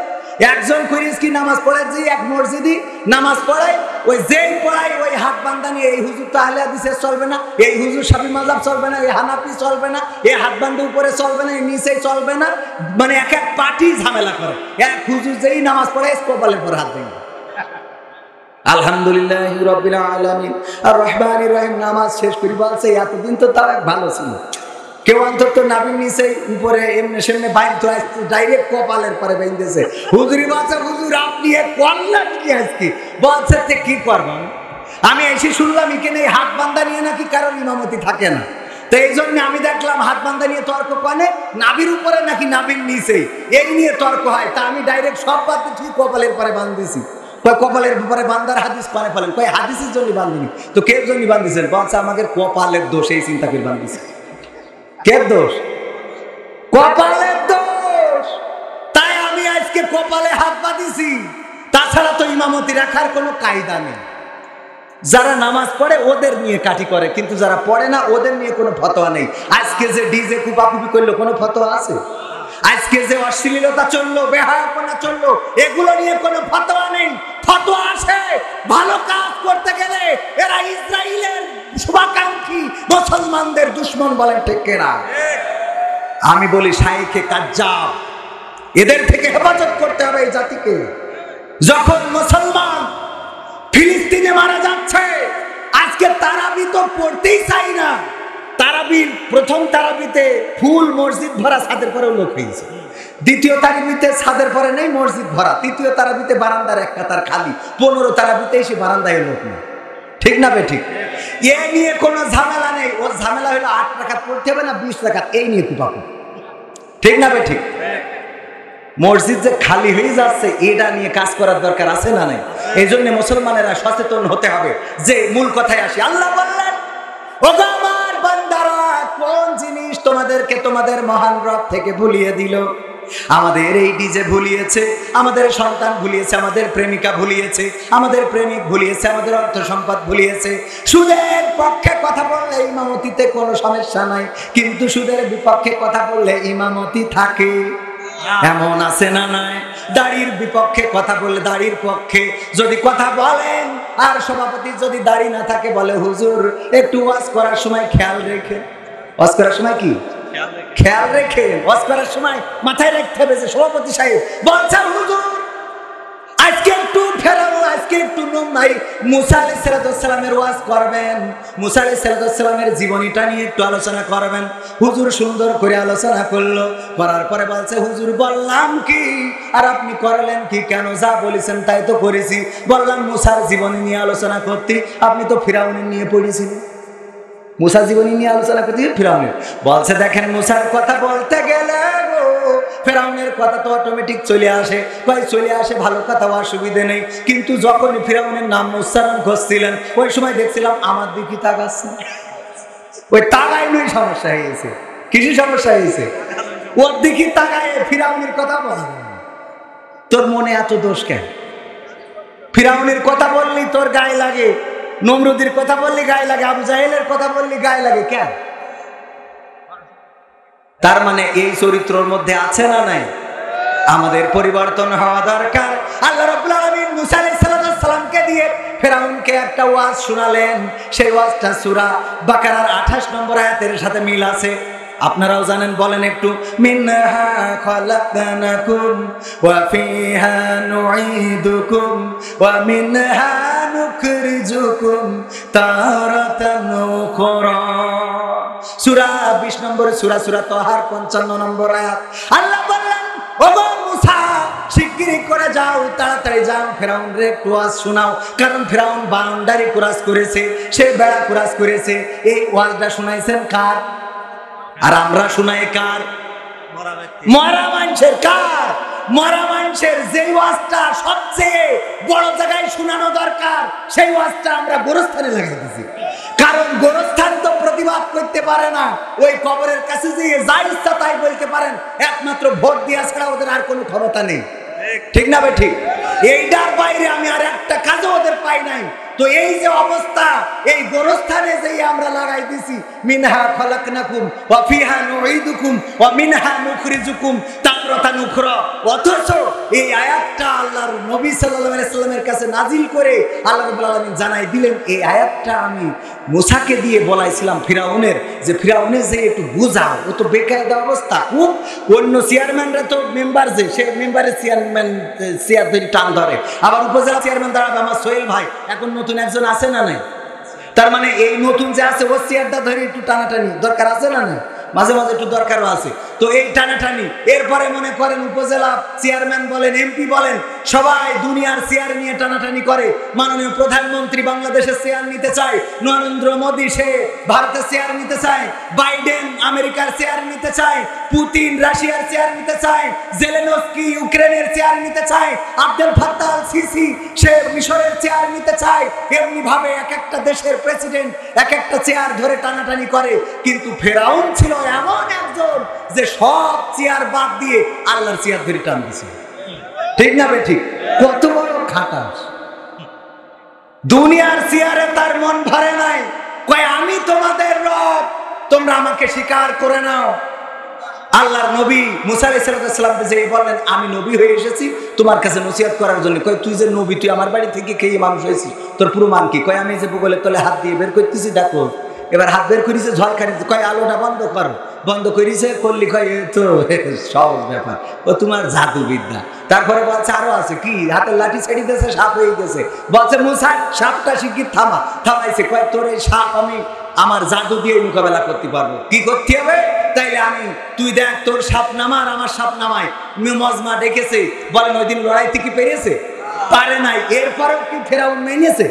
[SPEAKER 1] একজন করিস কি নামাজ পড়ায়, যে এক মসজিদে নামাজ পড়ায়, ওই যেই পড়ায় ওই হাত বান্ধা নিয়ে, এই হুজুর তো আহলে হাদিসের চলবে না, এই হুজুর শাফি মাযহাব চলবে না, এই হানাফি চলবে না, এই হাত বান্ধা উপরে চলবে না, এই নিচে চলবে না। মানে এক এক পার্টি ঝামেলা করে। এক হুজুর যেই নামাজ পড়ায় কপালের পর হাত ভেঙে। আলহামদুলিল্লাহি রাব্বিল আলামিন আর রহমানির রহিম নামাজ শেষ করি বলছে, এতদিন তো তাও ভালো ছিল, কেউ অন্তত নাবির নিচে উপরে এমনি সেমনি বাইরে ডাইরেক্ট কপালের পরে বেঁধেছে। হুজুরি বলছে, হুজুর আপনি এ করলেন কি আজকে? বলছে কি করবেন, আমি এসে শুনলাম এখানে হাত বান্ধা নিয়ে নাকি কারণ ইমামতি থাকে না, তো এই জন্য আমি দেখলাম হাত বান্ধা নিয়ে তর্ক করে, নাবির উপরে নাকি নাবির নিচে, এই নিয়ে তর্ক হয়। তা আমি ডাইরেক্ট সব বাদ দিয়ে কপালের পরে বাঁধতেছি। কপালের ব্যাপারে বান্দার হাদিস পানে ফেলেন, কয় হাদিসের জন্য বান্ধিনি, তো কে জন্য বান্ধিছেন? বলছে আমাদের কপালের দোষ, এই চিন্তা করে বান্ধিছে। কে দোষ? কপালের দোষ। আজকে কপালে হাত বাঁধিছি, তাছাড়া তো ইমামতি রাখার কোনো কায়দা নেই। যারা নামাজ পড়ে ওদের নিয়ে কাঠি করে, কিন্তু যারা পড়ে না ওদের নিয়ে কোনো ফতোয়া নেই। আজকে যে ডিজে কুপাকুপি করলো কোনো ফতোয়া আছে? আজকে যে অশ্লীলতা চললো, বেহায়াপনা চললো, এগুলো নিয়ে কোনো ফতোয়া নেই। ফতোয়া আসে ভালো কাজ করতে গেলে এরা ইসরায়েলের শুভাকাঙ্ক্ষী, মুসলমানদের দুশ্মন বলে, ঠিক না? আমি বলি শাইখে কাজ্জাব, এদের থেকে হেফাজত করতে হবে এই জাতিকে। যখন মুসলমান ফিলিস্তিনে মারা যাচ্ছে, আজকে তারাবি তো পড়তেই চাই না। তারাবির প্রথম তারাবিতে ফুল মসজিদ ভরা, ছাদের পরেও লোক হয়েছে। দ্বিতীয় তারাবিতে ছাদের পরে নেই, মসজিদ ভরা। তৃতীয় তারাবিতে বারান্দার এক কাতার খালি। 15 তারাবিতে এসে বারান্দায় লোক নেই, ঠিক না বে ঠিক? এ নিয়ে কোনো ঝামেলা নেই। ওর ঝামেলা হলো 8 রাকাত পড়তে হবে না 20 রাকাত, এই নিয়ে কুপাকুপ, ঠিক না বে ঠিক? মসজিদ যে খালি হয়ে যাচ্ছে এটা নিয়ে কাজ করার দরকার আছে না নাই? এই জন্য মুসলমানেরা সচেতন হতে হবে। যে মূল কথায় আসি, আল্লাহ বললেন, ওগো আমার বান্দারা, কোন জিনিস তোমাদেরকে তোমাদের মহান রব থেকে ভুলিয়ে দিল? আমাদের এই ডিজে ভুলিয়েছে, আমাদের সন্তান ভুলিয়েছে, আমাদের প্রেমিকা ভুলিয়েছে, আমাদের প্রেমিক ভুলিয়েছে, আমাদের অর্থ সম্পদ ভুলিয়েছে। সুদের পক্ষে কথা বললে ইমামতিতে কোনো সমস্যা নাই, কিন্তু সুদের বিপক্ষে কথা বললে ইমামতি থাকে। এমন আছে না নাই? দাড়ির বিপক্ষে কথা বললে, দাড়ির পক্ষে যদি কথা বলেন, আর সভাপতি যদি দাড়ি না থাকে বলে, হুজুর একটু ওয়াজ করার সময় খেয়াল রেখে, ওয়াজ করার সময় কি খেয়াল রেখে, ওয়াজ করার সময় মাথায় রাখতে হবে যে সভাপতি সাহেব বলছেন, হুজুর আজকে একটু ফেরাবো, আজকে একটু নাই। মুসা আলাইহিস সালামের ওয়াজ করবেন, মুসা আলাইহিস সালামের জীবনীটা নিয়ে একটু আলোচনা করবেন। হুজুর সুন্দর করে আলোচনা করলো, করার পরে বলছে, হুজুর বললাম কি আর আপনি করলেন কি? কেন? যা বলেছেন তাই তো করেছি। বললাম মুসার জীবনী নিয়ে আলোচনা করতে, আপনি তো ফিরাউনের নিয়ে পড়েছিলেন। মুসা জীবনী নিয়ে আলোচনা করতে ফিরাউনের বলছে, দেখেন মুসার কথা বলতে গেলে ফিরাউনের কথা তো অটোমেটিক চলে আসে। কয় চলে আসে, ভালো কথা, অসুবিধে নেই। কিন্তু যখন ফিরাউনের নাম উচ্চারণ করছিলেন, ওই সময় দেখছিলাম আমার দিকে তাকাচ্ছে। ওই তাকাই নই সমস্যা হয়েছে। কিছু সমস্যা হয়েছে, ওর দিকে তাকায় ফিরাউনের কথা বল। তোর মনে এত দোষ কেন? ফিরাউনের কথা বললি তোর গায়ে লাগে, নমরুদের কথা বললি গায়ে লাগে, আবু জাহেলের কথা বললি গায়ে লাগে কেন? তার মানে এই চরিত্রের মধ্যে আছে না নাই? আমাদের পরিবর্তন হওয়া দরকার। আল্লাহ রাব্বুল আলামিন মুসা আলাইহিস সালামকে দিয়ে ফিরাউনকে একটা ওয়াজ শোনালেন। সেই ওয়াজটা সূরা বাকারার 28 নম্বর আয়াতের সাথে মিল আছে। আপনারাও জানেন, বলেন একটু। মিনহা খালাকনাকুম ওয়া ফিহা নুঈদুকুম ওয়া মিনহা নুখরিজুকুম তারাতান উখরা। সূরা 20 নম্বর সূরা তাহার 55 নম্বর আয়াত। আল্লাহ বললেন, ওগো মুসা শিগগিরই করে যাও, তাড়াতাড়ি যাও, ফিরাউনরে একটু ওয়াজ শোনাও। কারণ ফিরাউন বাউন্ডারি ক্রস করেছে, সে বেড়া ক্রস করেছে। এই ওয়াজটা শোনাইছেন কার? আর আমরা শোনাই কার? মরা মানুষের। কার? মরা মানুষের। যে ওয়াজটা সবচেয়ে বড় জায়গায় শোনানো দরকার, সেই ওয়াজটা আমরা গোরস্থানে লাগাই দিছি। কারণ গোরস্থান তো প্রতিবাদ করতে পারে না, ওই কবরের কাছে যেয়ে যা ইচ্ছা তাই বলতে পারেন, একমাত্র ভোট দেওয়া ছাড়া ওদের আর কোনো ক্ষমতা নেই, ঠিক না ভাই? ঠিক। এইটার বাইরে আমি আর একটা কাজও ওদের পাই নাই। তো এই যে অবস্থা, এই গোরস্থানে যে আমরা লাগাই দিছি, মিনহা খালাকনাকুম ওয়া ফিহা নুঈদুকুম ওয়া মিনহা নুখরিজুকুম তারাতান উখরা। অথচ এই আয়াতটা আল্লাহর নবী সাল্লাল্লাহু আলাইহি সাল্লামের কাছে নাজিল করে আল্লাহ রাব্বুল আলামিন জানাই দিলেন, এই আয়াতটা আমি মুসাকে দিয়ে বলাইছিলাম ফিরাউনের, যে ফিরাউনের যে একটু বুঝাও, ও তো বেকায়দা অবস্থা খুব। অন্য চেয়ারম্যানরা তো মেম্বার, যে সে মেম্বারের চেয়ারম্যান চেয়ার ধরে টান ধরে, আবার উপজেলা চেয়ারম্যান দাঁড়াবে আমার সোহেল ভাই, এখন নতুন একজন আছে না নাই? তার মানে এই নতুন যে আছে ও চেয়ারটা ধরে একটু টানাটানি দরকার আছে না নাই? মাঝে মাঝে একটু দরকারও আছে। তো এই টানাটানি, এরপরে মনে করেন উপজেলা চেয়ারম্যান বলেন, এমপি বলেন, সবাই দুনিয়ার চেয়ার নিয়ে টানাটানি করে। মাননীয় প্রধানমন্ত্রী বাংলাদেশের চেয়ার নিতে চায়, নরেন্দ্র মোদী সে ভারতের চেয়ার নিতে চায়, বাইডেন আমেরিকার চেয়ার নিতে চায়, পুতিন রাশিয়ার চেয়ার নিতে চায়, জেলেনস্কি ইউক্রেনের চেয়ার নিতে চায়, আব্দুল ফাত্তাহ আল সিসি সে মিশরের চেয়ার নিতে চায়। এমনি ভাবে এক একটা দেশের প্রেসিডেন্ট এক একটা চেয়ার ধরে টানাটানি করে। কিন্তু ফেরাউন ছিল এমন একজন যে সব চেয়ার বাদ দিয়ে আল্লাহর চেয়ার ধরে টান দিয়েছিল। ঠিক না ঠিক? কত বড় খাটাস! দুনিয়ার চেয়ারে তার মন ভরে নাই, কয় আমি তোমাদের রব, তোমরা আমাকে স্বীকার করে নাও। আল্লাহর নবী মুসা আলাইহিস সালামকে যে বললেন আমি নবী হয়ে এসেছি তোমার কাছে নসিহত করার জন্য, কয় তুই যে নবী, তুই আমার বাড়ি থেকে খেয়ে মানুষ হয়েছিস, তোর প্রমাণ কি? কয় আমি যে ভূগোলের তলে হাত দিয়ে বের করতেছি, দেখো। এবার হাত বের করেছে, ঝলকানি, কয় আলোটা বন্ধ করো, বন্ধ করেছে, করলি, কয় এ তো সহজ ব্যাপার, ও তোমার জাদুবিদ্যা। তারপরে বলছে আরো আছে, কি? হাতের লাঠি ছেড়ে দিয়েছে, সাপ হয়ে গেছে। বলছে মুসা সাপটা শিগগির থামা। থামাইছে, কয় তোর এই সাপ আমি আমার জাদু দিয়ে মোকাবেলা করতে পারবো। কি করতে হবে? তাইলে আমি, তুই দেখ, তোর সাপ নামার আমার সাপ নামায় মজমা ডেকেছে, বলেন ওই দিন লড়াইতে কি পেরেছে? পারে নাই। এরপরেও কি ফেরাউন মেনেছে?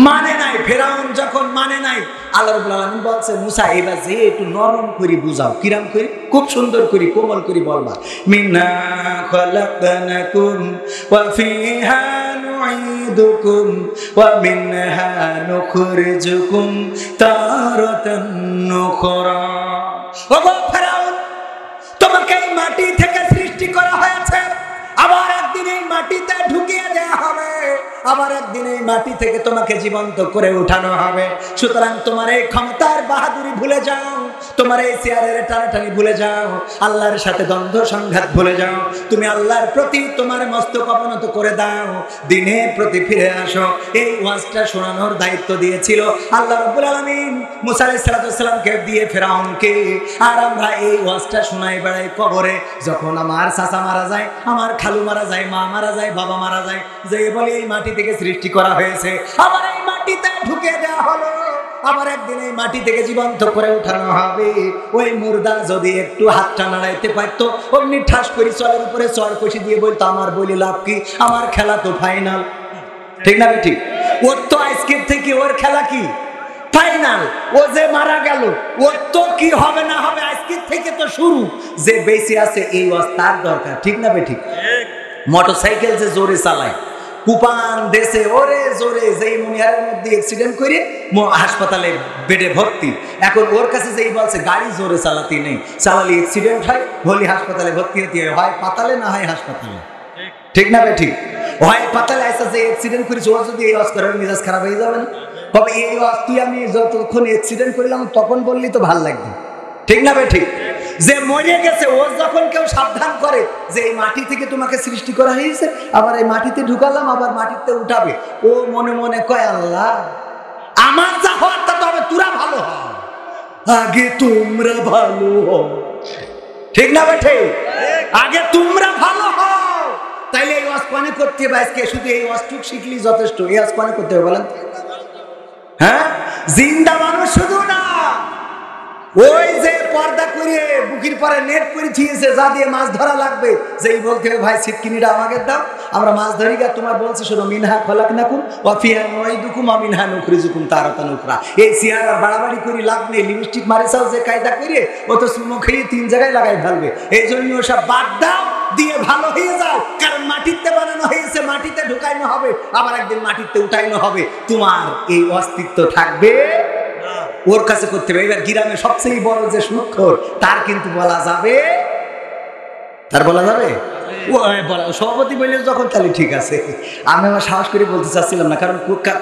[SPEAKER 1] মানে নাই। ফেরাউন যখন মানে নাই, আল্লাহ রাব্বুল আলামিন বলছে মুসা এবার যে একটু নরম করে বুঝাও। কিরাম করে? খুব সুন্দর করে কোমল করে বলবা, মিন্না খালাকনাকুম ওয়া ফিহা নুঈদুকুম ওয়া মিনহা নুখরিজুকুম তারাতান নুখরা। ওগো ফেরাউন, তোমাকে এই মাটি থেকে সৃষ্টি করা হয়েছে, আবার একদিন এই মাটিতে ঢুকিয়ে দেওয়া হবে, আবার একদিন এই মাটি থেকে তোমাকে জীবন্ত করে উঠানো হবে। সুতরাং তোমার এই ক্ষমতার বাহাদুরি ভুলে যাও, তোমার এই চেয়ারের টানাটানি ভুলে যাও, আল্লাহর সাথে দ্বন্দ্ব সংঘাত ভুলে যাও। তুমি আল্লাহর প্রতি তোমার মস্তক অবনত করে দাও, দিনের প্রতি ফিরে আসো। এই ওয়াজটা শোনানোর দায়িত্ব দিয়েছিল আল্লাহ রাব্বুল আলামিন মুসা আলাইহিস সালামকে দিয়ে ফেরাউনকে। আর আমরা এই ওয়াজটা শোনাই বেড়াই কবরে। যখন আমার চাচা মারা যায়, আমার খালু মারা যায়, মা মারা যায়, বাবা মারা যায়, যে বলে এই মাটি থেকে সৃষ্টি করা হয়েছে, আবার এই মাটিতে ঢুকে দেওয়া হলো, আবার একদিন এই মাটি থেকে জীবন্ত করে উঠানো হবে। ওই মুর্দা যদি একটু হাতটা নাড়াইতে পারতো, অমনি ঠাস করে চলের উপরে চর কষি দিয়ে বলতো আমার বলি লাভ কি, আমার খেলা তো ফাইনাল। ঠিক না ঠিক? ওর তো আজকের থেকে ওর খেলা কি ফাইনাল। ও যে মারা গেল, ওর তো কি হবে না হবে আজকের থেকে তো শুরু। যে বেঁচে আছে এই তার দরকার। ঠিক না ঠিক? মোটরসাইকেল যে জোরে চালায়, কুপান দেশে ওরে জোরে, যেই মুনিয়ারের মধ্যে অ্যাক্সিডেন্ট করে হাসপাতালে বেডে ভর্তি। এখন ওর কাছে যেই বলছে গাড়ি জোরে চালাতে নেই, চালালে অ্যাক্সিডেন্ট হয়, হলি হাসপাতালে ভর্তি হতে হয় পাতালে, না হয় হাসপাতালে। ঠিক না ঠিক? হয় পাতালে আসা যে অ্যাক্সিডেন্ট করেছে, ও যদি এই ওয়াজ করার মেজাজ খারাপ হয়ে যাবে না? তবে এই ওয়াজ তুই আমি যতক্ষণ অ্যাক্সিডেন্ট করলাম তখন বললি তো ভাল লাগবে। ঠিক না ঠিক? যে মরে গেছে ও যখন কেউ সাবধান করে যে এই মাটি থেকে তোমাকে সৃষ্টি করা হয়েছে, আবার এই মাটিতে ঢুকালাম, আবার মাটিতে উঠাবে, ও মনে মনে কয় আল্লাহ আমার যা হওয়ার তা তবে তোরা ভালো হ, আগে তোমরা ভালো হও। ঠিক না বেঠে? আগে তোমরা ভালো হও। তাইলে এই ওয়াজ পানে করতে হবে আজকে, শুধু এই ওয়াজটুক শিখলি যথেষ্ট। এই ওয়াজ পানে করতে হবে বলেন? হ্যাঁ, জিন্দা মানুষ শুধু না, ওই যে পর্দা করে বুকির পরে নেট করে থিয়েছে, যা দিয়ে মাছ ধরা লাগবে, যেই বলতে হবে ভাই ছিটকিনিটা আমাকে দাও, আমরা মাছ ধরি গা। তোমার বলছে শুনো মিনহা খলাকনাকুম ওয়া ফিহা নুঈদুকুম ওয়া মিনহা নুখরিজুকুম তারাতান উখরা। এই চেয়ার আর বাড়াবাড়ি করে লাভ নেই। লিপস্টিক মারে চাও যে কায়দা করে, ও তো চুমো খেয়ে 3 জায়গায় লাগাই ফেলবে। এই জন্য ওসব বাদ দাও, দিয়ে ভালো হয়ে যাও। কারণ মাটিতে বানানো হয়েছে, মাটিতে ঢুকাইনো হবে, আবার একদিন মাটিতে উঠাইনো হবে। তোমার এই অস্তিত্ব থাকবে ওর কাছে করতে হবে। এবার গ্রামে সবচেয়ে বড় যে সুদখোর, তার কিন্তু বলা যাবে, তার বলা যাবে সভাপতি বললে যখন, তাহলে ঠিক আছে। আমি আমার সাহস করে বলতে চাচ্ছিলাম না, কারণ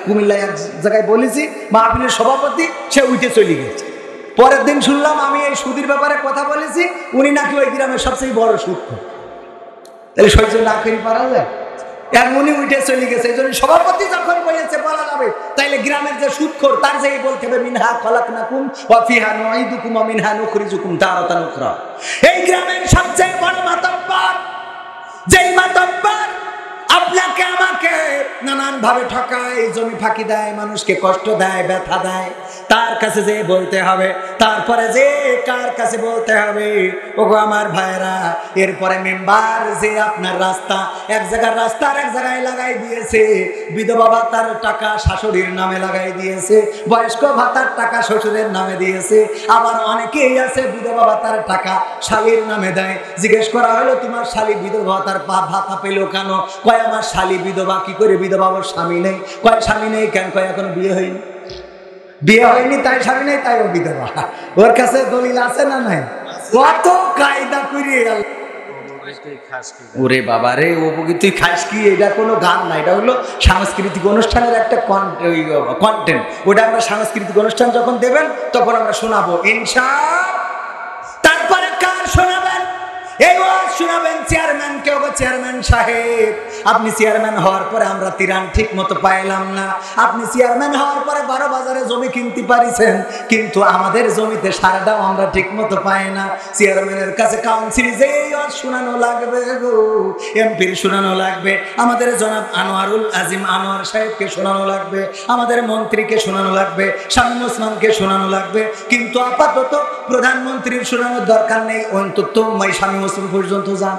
[SPEAKER 1] কুমিল্লায় এক জায়গায় বলেছি মাহফিলের সভাপতি, সে উঠে চলে গেছে। পরের দিন শুনলাম আমি এই সুদের ব্যাপারে কথা বলেছি, উনি নাকি ওই গ্রামের সবচেয়ে বড় সুদখোর। তাহলে সহ্য না করে পারা যায়? এমনই উঠে চলে গেছে। এই জন্য সভাপতি যখন বলেছে বলা যাবে, তাইলে গ্রামের যে সুদখোর তার যেই বলতে হবে মিনহা খলাকনাকুম ওয়া ফিহা নুঈদুকুম ওয়া মিনহা নুখরিজুকুম তারাতান উখরা। এই গ্রামের সবচেয়ে বড় মাতব্বর, যেই মাতব্বর আপনাকে আমাকে নানান ভাবে ঠকায়, জমি ফাঁকি দেয়, মানুষকে কষ্ট দেয়, ব্যথা দেয়, তার কাছে যে বলতে হবে। তারপরে যে কার কাছে বলতে হবে? ওগো আমার ভাইরা, এরপরে মেম্বার যে আপনার রাস্তা, এক জায়গার রাস্তা আর এক জায়গায় লাগাই দিয়েছে, বিধবা ভাতার টাকা শাশুড়ির নামে লাগাই দিয়েছে, বয়স্ক ভাতার টাকা শ্বশুরের নামে দিয়েছে, আবার অনেকেই আছে বিধবা ভাতার টাকা শালীর নামে দেয়। জিজ্ঞেস করা হলো তোমার শালী বিধবা ভাতার ভাতা পেলো কেন? কয় আমার শালী বিধবা। কি করে বিধবা? ওর স্বামী নেই। কয় স্বামী নেই কেন? কয় এখন বিয়ে হয়নি। বিয়ে হয়নি তাই স্বামী নেই, তাই ও বিধবা। ওর কাছে দলিল আছে না নাই? কত কায়দা করে ওরে বাবা রে, ও বুকি তুই খাস কি, এটা কোনো গান না, এটা হলো সাংস্কৃতিক অনুষ্ঠানের একটা কন্টেন্ট। ওটা আমরা সাংস্কৃতিক অনুষ্ঠান যখন দেবেন তখন আমরা শোনাবো তারপরে কার শোনাবেন? এই ওয়াজ শোনাবেন চেয়ারম্যান, কেউ চেয়ারম্যান সাহেব। আপনি চেয়ারম্যান হওয়ার পরে আমরা তিরান ঠিক মতো পাইলাম না। আপনি চেয়ারম্যান হওয়ার পরে 12 বাজারে জমি কিনতে পারিছেন, কিন্তু আমাদের জমিতে সারাটাও আমরা ঠিক মতো পাই না। চেয়ারম্যানের কাছে কাউন্সিল যে ওয়াজ শোনানো লাগবে গো, এমপির শোনানো লাগবে, আমাদের জনাব আনোয়ারুল আজিম আনোয়ার সাহেবকে শোনানো লাগবে, আমাদের মন্ত্রীকে শোনানো লাগবে, শামীম ওসমানকে শোনানো লাগবে। কিন্তু আপাতত প্রধানমন্ত্রীর শোনানোর দরকার নেই, অন্তত শামীম ওসমান পর্যন্ত যান।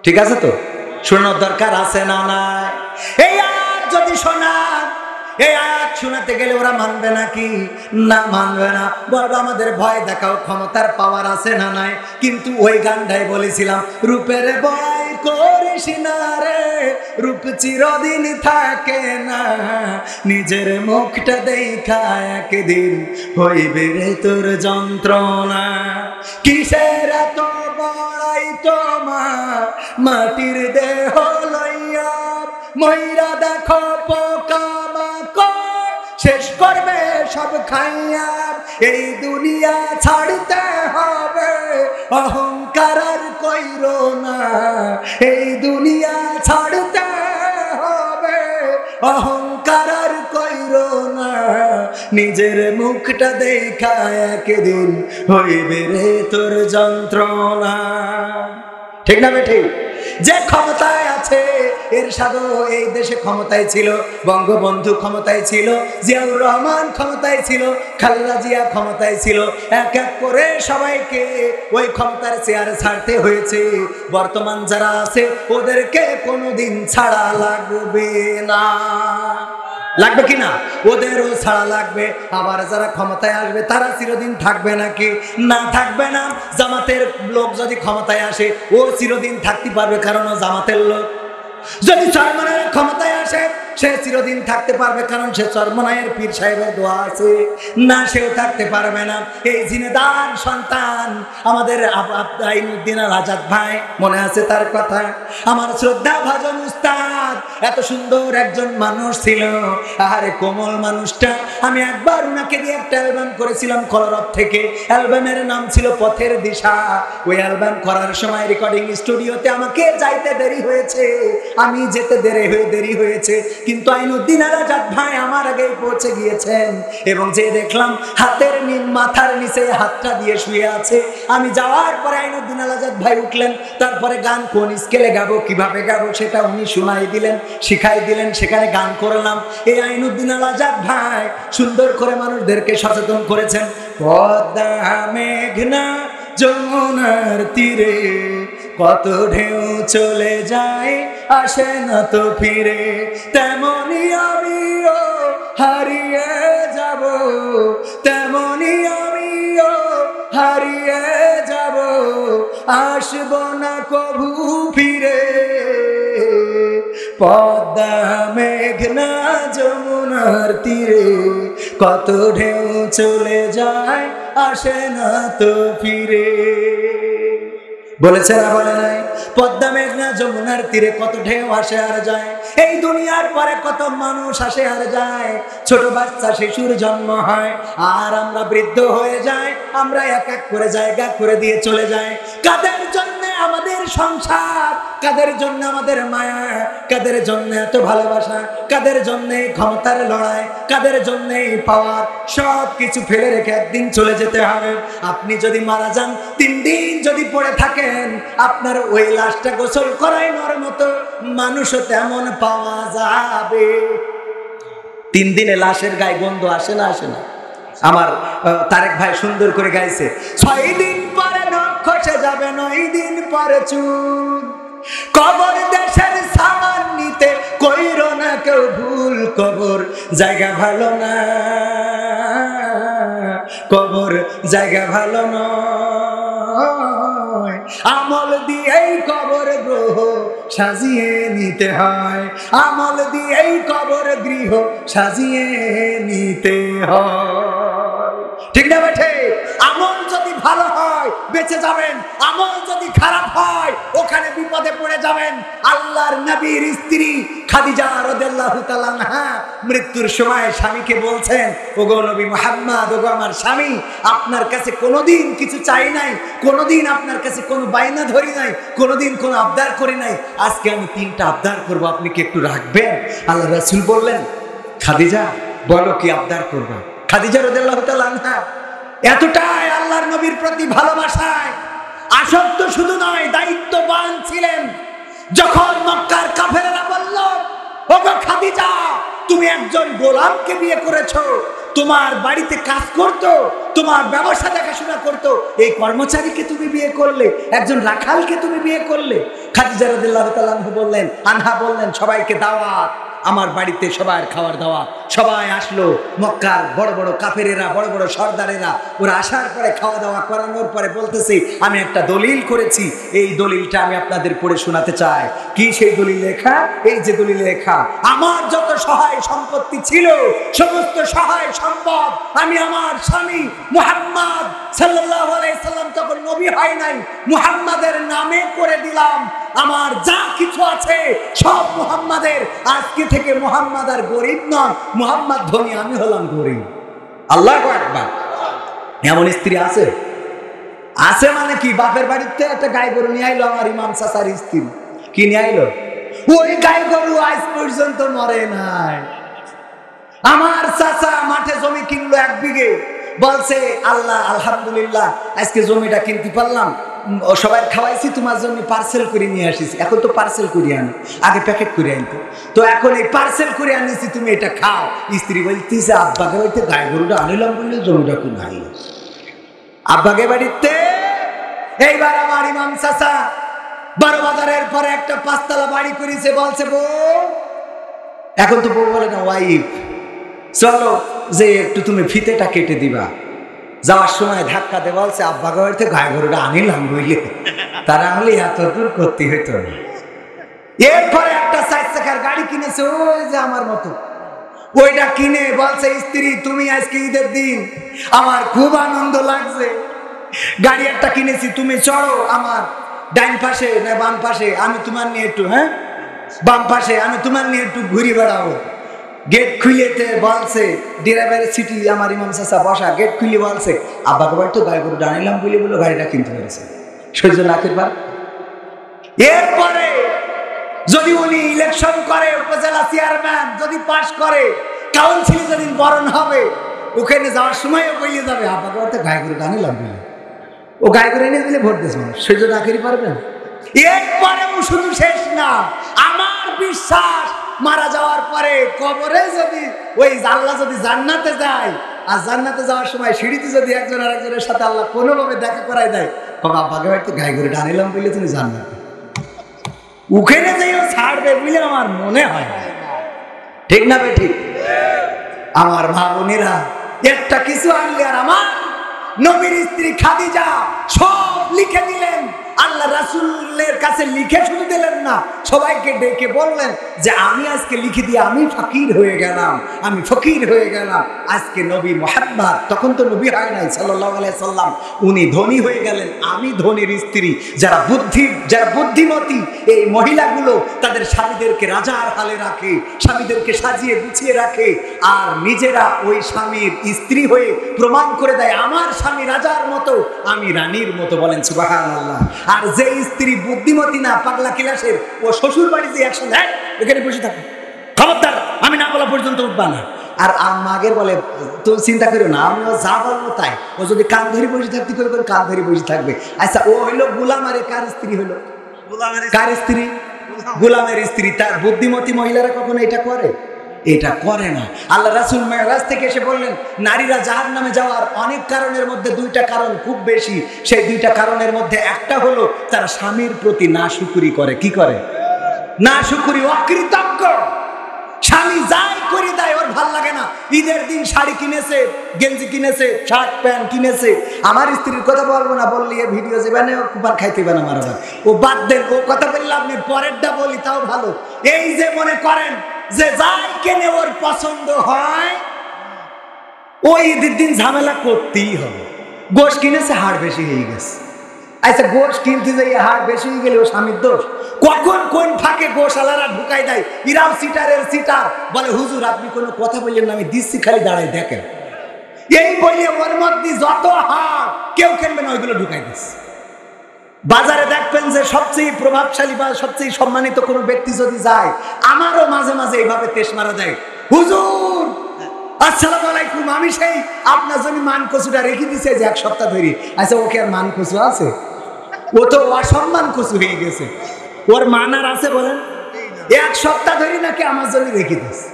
[SPEAKER 1] ঠিক আছে তো? শোনানোর দরকার আছে না নাই? এই আয়াত যদি শোনান, এই আয়াত শোনাতে গেলে ওরা মানবে নাকি? না, মানবে না। বলবো আমাদের ভয় দেখাও, ক্ষমতার পাওয়ার আছে না নাই? কিন্তু ওই গানটাই বলেছিলাম, রূপের বড়াই করিস না রে, রূপ চিরদিন থাকে না, নিজের মুখটা দেখা একদিন হইবে রে তোর যন্ত্রণা। কিসের এত বড়াই তোমার, মাটির দেহ লইয়া ময়রা দেখো পোকা মাকড় শেষ করবে সব খাইয়া। এই দুনিয়া ছাড়তে হবে, অহংকার আর কইরো না, এই দুনিয়া ছাড়তে হবে, অহংকার আর কইরো না, নিজের মুখটা দেখা একদিন হইবে রে তোর যন্ত্রণা। ঠিক না বেঠি? যে ক্ষমতায় আছে, এরশাদও এই দেশে ক্ষমতায় ছিল, বঙ্গবন্ধু ক্ষমতায় ছিল, জিয়াউর রহমান ক্ষমতায় ছিল, খালেদা জিয়া ক্ষমতায় ছিল। এক এক করে সবাইকে ওই ক্ষমতার চেয়ারে ছাড়তে হয়েছে। বর্তমান যারা আছে ওদেরকে কোনোদিন ছাড়া লাগবে না। লাগবে কিনা? ওদেরও ছাড়া লাগবে। আবার যারা ক্ষমতায় আসবে তারা চিরদিন থাকবে নাকি? না, থাকবে না। জামাতের লোক যদি ক্ষমতায় আসে ও চিরদিন থাকতে পারবে, কারণ ও জামাতের লোক। যদি চরমনায়ের ক্ষমতায় আসে সে চিরদিন থাকতে পারবে, কারণ সে চরমনায়ের পীর সাহেবের দোয়া আছে। না, সেও থাকতে পারবে না। এই জিনেদার সন্তান আমাদের আইনুদ্দিন আল আজাদ ভাই, মনে আছে তার কথা? আমার শ্রদ্ধা ভাজন উস্তাদ, এত সুন্দর একজন মানুষ ছিল, আহারে কোমল মানুষটা। আমি একবার উনাকে দিয়ে একটা অ্যালবাম করেছিলাম কলরব থেকে। অ্যালবামের নাম ছিল পথের দিশা। ওই অ্যালবাম করার সময় রেকর্ডিং স্টুডিওতে আমাকে যাইতে দেরি হয়েছে, আমি যেতে দেরি হয়েছে, কিন্তু আইনুদ্দিন আল আজাদ ভাই আমার আগেই পৌঁছে গিয়েছেন। এবং যে দেখলাম হাতের মাথার নিচে হাতটা দিয়ে শুয়ে আছে। আমি যাওয়ার পরে আইনুদ্দিন আল আজাদ ভাই উঠলেন, তারপরে গান কোন স্কেলে গাবো, কিভাবে গাবো সেটা উনি শুনাই দিলেন, শিখাই দিলেন, সেখানে গান করলাম। এই আইনুদ্দিন আল আজাদ ভাই সুন্দর করে মানুষদেরকে সচেতন করেছেন। পদ্মা মেঘনা যমুনার তীরে কত ঢেউ চলে যায়, আসে না তো ফিরে, তেমনি আমিও হারিয়ে যাব, তেমনি আমিও হারিয়ে যাব, আসব না কভু ফিরে। পদ্মা মেঘনা যমুনার তীরে কত ঢেউ চলে যায়, আসে না তো ফিরে। বলেছে না, বলে নাই? পদ্মা মেঘনা যমুনার তীরে কত ঢেউ আসে আর যায়। এই দুনিয়ার পরে কত মানুষ আসে আর যায়। ছোট বাচ্চা শিশুর জন্ম হয়, আর আমরা বৃদ্ধ হয়ে যাই। আমরা এক এক করে জায়গা করে দিয়ে চলে যাই। কাদের জন্য আমাদের সংসার, কাদের জন্য আমাদের মায়া, কাদের জন্য এত ভালোবাসা, কাদের জন্য ক্ষমতার লড়াই, কাদের জন্য পাওয়ার, সব কিছু ফেলে রেখে একদিন চলে যেতে হবে। আপনি যদি মারা যান, 3 দিন যদি পড়ে থাকেন, আপনার ওই লাশটা গোসল করানোর মতো মানুষও তেমন পাওয়া যাবে। 3 দিনে লাশের গায়ে গন্ধ আসে না? আসে না? আমার তারেক ভাই সুন্দর করে গাইছে, 6 দিন পরে নখ খসে যাবে, 9 দিন পরে চুল, কবর দেশের সামান নিতে কইরো না কেউ ভুল, কবর জায়গা ভালো না, কবর জায়গা ভালো নয়, আমল দিয়েই কবর গ্রহ সাজিয়ে নিতে হয়, আমল দিয়েই কবর গৃহ সাজিয়ে নিতে হয়। ঠিক না বেঠে? আমল যদি ভালো হয় বেঁচে যাবেন, আমল যদি খারাপ হয় ওখানে বিপদে পড়ে যাবেন। আল্লাহর নবীর স্ত্রী খাদিজা রাদিয়াল্লাহু তাআলা আনহা মৃত্যুর সময় স্বামীকে বলছেন, ওগো নবী মুহাম্মদ, ওগো আমার স্বামী, আপনার কাছে কোনোদিন কিছু চাই নাই, কোনোদিন আপনার কাছে কোনো বায়না ধরি নাই, কোনোদিন কোনো আবদার করি নাই, আজকে আমি 3টা আবদার করবো, আপনি কি একটু রাখবেন? আল্লাহ রাসূল বললেন, খাদিজা বলো কি আবদার করবা? খাদিজা রাদিয়াল্লাহু তাআলা আনহা এতটাই আল্লাহর নবীর প্রতি ভালোবাসায় আসক্ত শুধু নয়, দায়িত্ববান ছিলেন। যখন মক্কার কাফেররা বলল, ওগো খাদিজা, তুমি একজন গোলামকে বিয়ে করেছো, তোমার বাড়িতে কাজ করতো, তোমার ব্যবসা দেখাশোনা করতো, এই কর্মচারীকে তুমি বিয়ে করলে, একজন রাখালকে তুমি বিয়ে করলে। খাদিজা রাদিয়াল্লাহু তাআলা আনহা বললেন, সবাইকে দাওয়াত, আমার বাড়িতে সবার খাওয়ার দাওয়াত। সবাই আসলো, মক্কার বড় বড় কাফেরেরা, বড় বড় সর্দারেরা, ওরা আসার পরে খাওয়া দাওয়া করানোর পরে বলতেছে, আমি একটা দলিল করেছি, এই দলিলটা আমি আপনাদের পড়ে শোনাতে চাই। কি সেই দলিল লেখা? এই যে দলিল লেখা, আমার যত সহায় সম্পত্তি ছিল, সমস্ত সহায় সম্পদ আমি আমার স্বামী মুহাম্মদ সাল্লাল্লাহু আলাইহি সাল্লাম তখন নবী হয় নাই, মুহাম্মাদের নামে করে দিলাম। আমার যা কিছু আছে সব মুহাম্মাদের। আজকে থেকে মুহাম্মদ আর গরিব নন, মুহাম্মদ ধনী, আমি হলাম গরিব। আল্লাহু আকবার। এমন স্ত্রী আছে? আছে মানে কি, বাপের বাড়িতে একটা গাই গরু নিয়ে আইলো আমার ইমাম চাচার স্ত্রী। কি নিয়ে আইলো? ওই গাই গরু আজ পর্যন্ত মরে নাই। আমার চাচা মাঠে জমি কিনলো 1 বিঘে, বলছে আল্লাহ আলহামদুলিল্লাহ আজকে জমিটা কিনতে পারলাম, সবাই খাওয়াইছি, তোমার জন্য পার্সেল করে নিয়ে আসিছি। এখন তো পার্সেল করে আনো, আগে প্যাকেট করে আনতো, তো এখন এই পার্সেল করে আনিছি, তুমি এটা খাও। স্ত্রী বলতেছে, আব্বাকে বাড়িতে গাই গরুটা আনিলাম বললে জমিটা কোন আইল আব্বাকে বাড়িতে। এইবার আমার ইমাম চাচা 12 বাজারের পরে একটা 5 তলা বাড়ি করেছে, বলছে বউ, এখন তো বউ বলে না ওয়াইফ, চলো যে একটু তুমি ফিতেটা কেটে দিবা। যাওয়ার সময় ধাক্কা দিয়ে বলছে, আব্বা বাড়িতে গায়ে গরুটা আনিলাম বুঝলে, তারা হলে এত দূর করতে হইতো না। এরপরে একটা 4 চাকার গাড়ি কিনেছে, ওই যে আমার মতো, ওইটা কিনে বলছে, স্ত্রী তুমি আজকে ঈদের দিন, আমার খুব আনন্দ লাগছে, গাড়ি একটা কিনেছি, তুমি চড়ো আমার ডাইন পাশে না বাম পাশে, আমি তোমার নিয়ে একটু, হ্যাঁ বাম পাশে, আমি তোমার নিয়ে একটু ঘুরে বেড়াবো। গেট খুলেতে বলছে, ড্রাইভারের সিটি আমার ইমাম চাচা বসা, গেট খুলে বলছে, আব্বাকে বাড়ি তো গাড়ি করে ডানিলাম বলে বলে গাড়িটা কিনতে পেরেছে, সহ্য না করবার। এরপরে যদি উনি ইলেকশন করে, উপজেলা চেয়ারম্যান যদি পাশ করে, কাউন্সিল যেদিন বরণ হবে, ওখানে যাওয়ার সময় ও বইয়ে যাবে, আব্বাকে বাড়িতে গাড়ি করে ডানিলাম বলে, ও গাড়ি করে নিয়ে দিলে ভোট দিয়েছে মানুষ, সহ্য না করি পারবেন। এরপরেও শুধু শেষ না, আমার বিশ্বাস মারা যাওয়ার পরে কবরে যদি ওই আল্লাহ যদি জান্নাতে যায়, আর জান্নাতে যাওয়ার সময় সিঁড়িতে যদি একজন আর একজনের সাথে আল্লাহ কোনোভাবে দেখা করাই দেয়, বাবা আব্বাকে হয়তো গাই করে ডানিলাম বললে তুমি জান্নাতে, ওখানে যেও ছাড়বে বলে আমার মনে হয়। ঠিক না ঠিক? আমার মা বোনেরা, একটা কিছু আনলে আর আমার নবীর স্ত্রী খাদিজা সব লিখে দিলেন। আল্লাহ রাসূলের কাছে লিখে শুধু দিলেন না, সবাইকে ডেকে বললেন যে আমি আজকে লিখে দিয়ে আমি ফকির হয়ে গেলাম, আমি ফকির হয়ে গেলাম। আজকে নবী মুহাম্মদ, তখন তো নবী হয় নাই সাল্লাল্লাহু আলাইহি সাল্লাম, উনি ধনী হয়ে গেলেন, আমি ধনীর স্ত্রী। যারা বুদ্ধিমতী এই মহিলাগুলো তাদের স্বামীদেরকে রাজার হালে রাখে, স্বামীদেরকে সাজিয়ে গুছিয়ে রাখে, আর নিজেরা ওই স্বামীর স্ত্রী হয়ে প্রমাণ করে দেয় আমার স্বামী রাজার মতো, আমি রানীর মতো। বলেন সুবহানাল্লাহ। আর যে স্ত্রী বুদ্ধিমতী না, পাগলা কিলাসের, ও শ্বশুর বাড়িতে একসঙ্গে এখানে বসে থাকে, খবরদার আমি না বলা পর্যন্ত উঠবা না। আর আগের বলে, তো চিন্তা করিও না, আমি ও যা বলবো তাই, ও যদি কান ধরে বসে থাকতে করে কান ধরে বসে থাকবে। আচ্ছা, ও হইলো গোলামারে কার স্ত্রী হইলো? কার স্ত্রী? গোলামের স্ত্রী। তার বুদ্ধিমতী মহিলারা কখনো এটা করে? এটা করে না। আল্লাহ রাসূল মেরাজ থেকে এসে বললেন, নারীরা জাহান্নামে যাওয়ার অনেক কারণের মধ্যে 2টা কারণ খুব বেশি। সেই 2টা কারণের মধ্যে একটা হলো তারা স্বামীর প্রতি নাশুকরি করে। কি করে? নাশুকরি, অকৃতজ্ঞ। স্বামী যাই করে দেয় ওর ভাল লাগে না। ঈদের দিন শাড়ি কিনেছে, গেঞ্জি কিনেছে, শার্ট প্যান্ট কিনেছে, আমার স্ত্রীর কথা বলবো না, বললি এ ভিডিও যাবেন, ও কুপার খাইতে হবে না, আমার আবার ও বাদ দেন, ও কথা বললে আপনি পরেরটা বলি তাও ভালো। এই যে মনে করেন যে যাই কেনে ওর পছন্দ হয়, ওই ঈদের দিন ঝামেলা করতেই হবে। গোশ কিনেছে, হাড় বেশি হয়ে গেছে। আচ্ছা, গোশ কিনতে যাই হাড় বেশি হয়ে গেলে ও স্বামীর দোষ? কখন কোন ফাঁকে গোশালারা ঢুকাই দেয়, ইরাম সিটারের সিটার বলে হুজুর আপনি কোনো কথা বললেন না, আমি দিচ্ছি, খালি দাঁড়াই দেখেন। এই বলে ওর মধ্যে যত হাড় কেউ কিনবে না ওইগুলো ঢুকাই দিচ্ছে। বাজারে দেখবেন যে সবচেয়ে প্রভাবশালী বা সবচেয়ে সম্মানিত কোনো ব্যক্তি যদি যায়, আমারও মাঝে মাঝে এইভাবে তেশ মারা দেয়, হুজুর আসসালামু আলাইকুম, আমি সেই আপনার জন্য মান কচুটা রেখে দিছে যে এক সপ্তাহ ধরে। আচ্ছা, ওকে আর মান কচু আছে? ও তো অসম্মান কচু হয়ে গেছে, ওর মান আর আছে বলেন? এক সপ্তাহ ধরে নাকি আমার জন্য রেখে দিছে।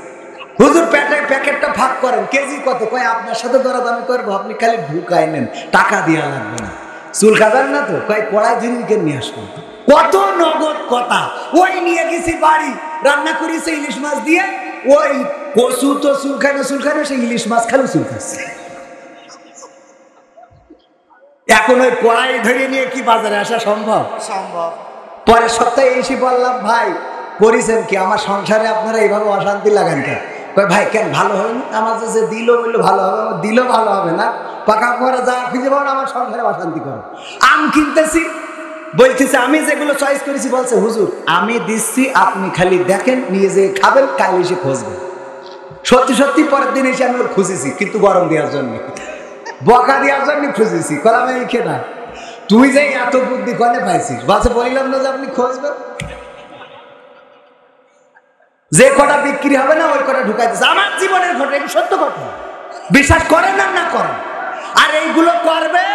[SPEAKER 1] হুজুর প্যাকেটটা ভাগ করেন, কেজি কত? কয় আপনার সাথে দরাদামি করবো, আপনি খালি ঢুকাই নেন, টাকা দেওয়া লাগবে না। চুল কাটার না তো, কয় কড়াই ঝিনুকে নিয়ে আসবো। কত নগদ কথা। ওই নিয়ে গেছি বাড়ি, রান্না করেছে ইলিশ মাছ দিয়ে, ওই কচু তো চুলখানো সেই ইলিশ মাছ খালো চুলকাচ্ছে। এখন ওই কড়াই ধরে নিয়ে কি বাজারে আসা সম্ভব? সম্ভব। পরের সপ্তাহে এসে বললাম, ভাই করেছেন কি, আমার সংসারে আপনারা এইভাবে অশান্তি লাগান কেন? কয় ভাই কেন ভালো হয়নি? আমার যে দিল বললো ভালো হবে, আমার দিল ভালো হবে না, পাকা পরে যা খুঁজে পাবো আমার সংসারে অশান্তি করো। আম কিনতেছি, বলতেছে আমি যেগুলো চয়েস করেছি, বলছে হুজুর আমি দিচ্ছি, আপনি খালি দেখেন, নিয়ে যে খাবেন, কাল এসে খুঁজবেন। সত্যি সত্যি পরের দিন এসে আমি ওর খুঁজেছি, কিন্তু গরম দেওয়ার জন্য, বকা দেওয়ার জন্য খুঁজেছি। কলাম এই খেয়ে তুই যে এত বুদ্ধি কনে পাইছিস? বলছে বললাম না যে আপনি খুঁজবেন, যে কটা বিক্রি হবে না ওই কটা ঢুকাইতেছে। আমার জীবনের ঘটনা, এটা সত্য ঘটনা, বিশ্বাস করেন না না করেন। আর এইগুলো করবে,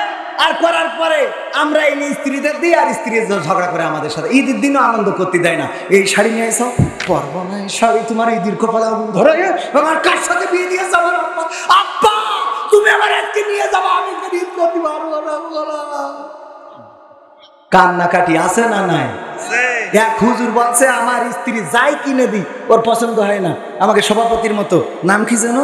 [SPEAKER 1] আর করার পরে আমরা এই স্ত্রীদের দিই, আর স্ত্রী ঝগড়া করে আমাদের সাথে। ঈদের দিনও আনন্দ করতে দেয় না। এই শাড়ি নিয়ে এসো, পরবো না এই শাড়ি, তোমার এই দীর্ঘ পালা ধরে আমার কার সাথে বিয়ে দিয়েছে আমার আব্বা। আব্বা তুমি আমার আজকে নিয়ে যাবো, আমি ঈদ করতে পারবো না। কান্নাকাটি আছে না নাই? এক হুজুর বলছে আমার স্ত্রী যাই কিনে দিই ওর পছন্দ হয় না। আমাকে সভাপতির মতো, নাম কি যেন,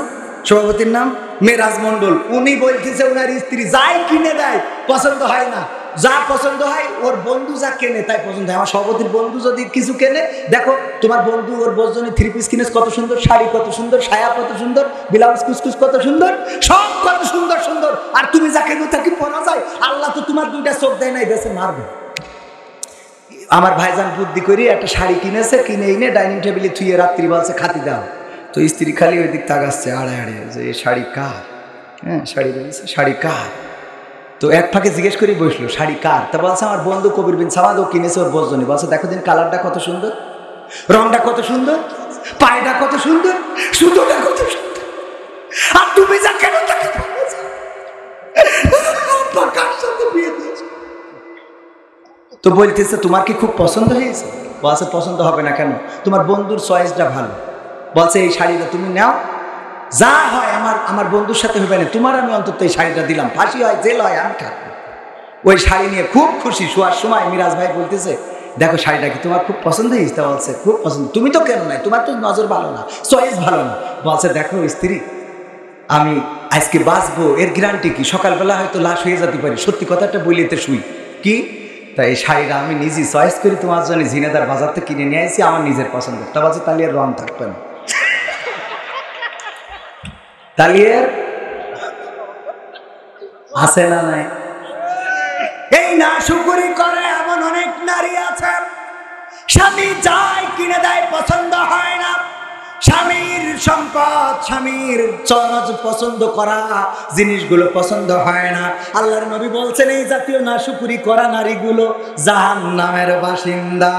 [SPEAKER 1] সভাপতির নাম মেরাজ মন্ডল, উনি বলতেছে ওনার স্ত্রী যাই কিনে দেয় পছন্দ হয় না, যা পছন্দ হয় ওর বন্ধু যা কেনে তাই পছন্দ হয়। আমার সভাপতির বন্ধু যদি কিছু কেনে, দেখো তোমার বন্ধু ওর বোর জন্য 3 পিস কিনেছে, কত সুন্দর শাড়ি, কত সুন্দর সায়া, কত সুন্দর ব্লাউজ, কুচকুচ কত সুন্দর, সব কত সুন্দর সুন্দর, আর তুমি যা কেনো তা কি পরা যায়? আল্লাহ তো তোমার 2টা চোখ দেয় নাই, বেছে মারবে। আমার ভাইজান বুদ্ধি করি একটা শাড়ি কিনেছে, কিনে এনে ডাইনিং টেবিলে থুয়ে রাত্রি বলছে খাতি দাও। তো স্ত্রী খালি ওই দিক তাকাচ্ছে আড়ে আড়ে যে এই শাড়ি কার? হ্যাঁ শাড়ি বলছে, শাড়ি কার? তো এক ফাঁকে জিজ্ঞেস করে বসলো শাড়ি কার? তা বলছে আমার বন্ধু কবির বিন সামাদ, ও কিনেছে ওর বজনী। বলছে দেখো দিন কালারটা কত সুন্দর, রংটা কত সুন্দর, পায়টা কত সুন্দর, সুতোটা কত সুন্দর, আর তুমি যা কেন তাকে কার সাথে বিয়ে দিয়েছো? তো বলতেছে তোমার কি খুব পছন্দ হয়েছে? বলছে পছন্দ হবে না কেন, তোমার বন্ধুর চয়েসটা ভালো। বলছে এই শাড়িটা তুমি নাও, যা হয় আমার বন্ধুর সাথে হবে না, তোমার আমি অন্তত এই শাড়িটা দিলাম, ফাঁসি হয় জেল হয় আমি থাকবো। ওই শাড়ি নিয়ে খুব খুশি। শোয়ার সময় মিরাজ ভাই বলতেছে দেখো শাড়িটা কি তোমার খুব পছন্দ হয়েছে? তা বলছে খুব পছন্দ। তুমি তো কেন নাই, তোমার তো নজর ভালো না, চয়েস ভালো না। বলছে দেখো স্ত্রী, আমি আজকে বাঁচবো এর গ্যারান্টি কি? সকালবেলা হয়তো লাশ হয়ে যেতে পারি, সত্যি কথাটা বলিতে শুই কি? তাই এই শাড়িটা আমি নিজেই চয়েস করি তোমার জন্য, ঝিনেদার বাজার থেকে কিনে নিয়ে আসি, আমার নিজের পছন্দ। তা বলছে তাহলে এর রং থাকবে না, তাহলে এর আছে না নাই? এই না শুকুরি করে এমন অনেক নারী আছে, স্বামী যাই কিনে দেয় পছন্দ হয় না, স্বামীর সম্পদ, স্বামীর চরজ পছন্দ করা জিনিসগুলো পছন্দ হয় না। আল্লাহর নবী বলছেন এই জাতীয় নাশুকুরি করা নারীগুলো জাহান্নামের বাসিন্দা।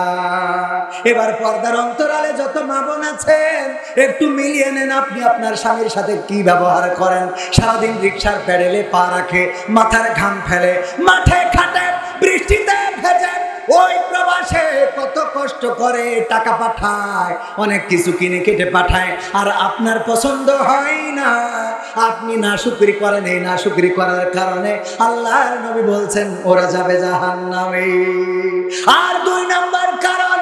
[SPEAKER 1] এবার পর্দার অন্তরালে যত মা বোন আছেন, একটু মিলিয়ে নেন আপনি আপনার স্বামীর সাথে কি ব্যবহার করেন। সারাদিন রিক্সার প্যাডেলে পা রাখে, মাথার ঘাম ফেলে, মাঠে খাটে, বৃষ্টিতে ভেজে, ওই প্রবাসে কত কষ্ট করে টাকা পাঠায়, অনেক কিছু কিনে কেটে পাঠায়, আর আপনার পছন্দ হয় না, আপনি নাশুকরি করেন। এই নাশুকরি করার কারণে আল্লাহর নবী বলছেন ওরা যাবে জাহান্নামে। আর 2 নম্বর কারণ,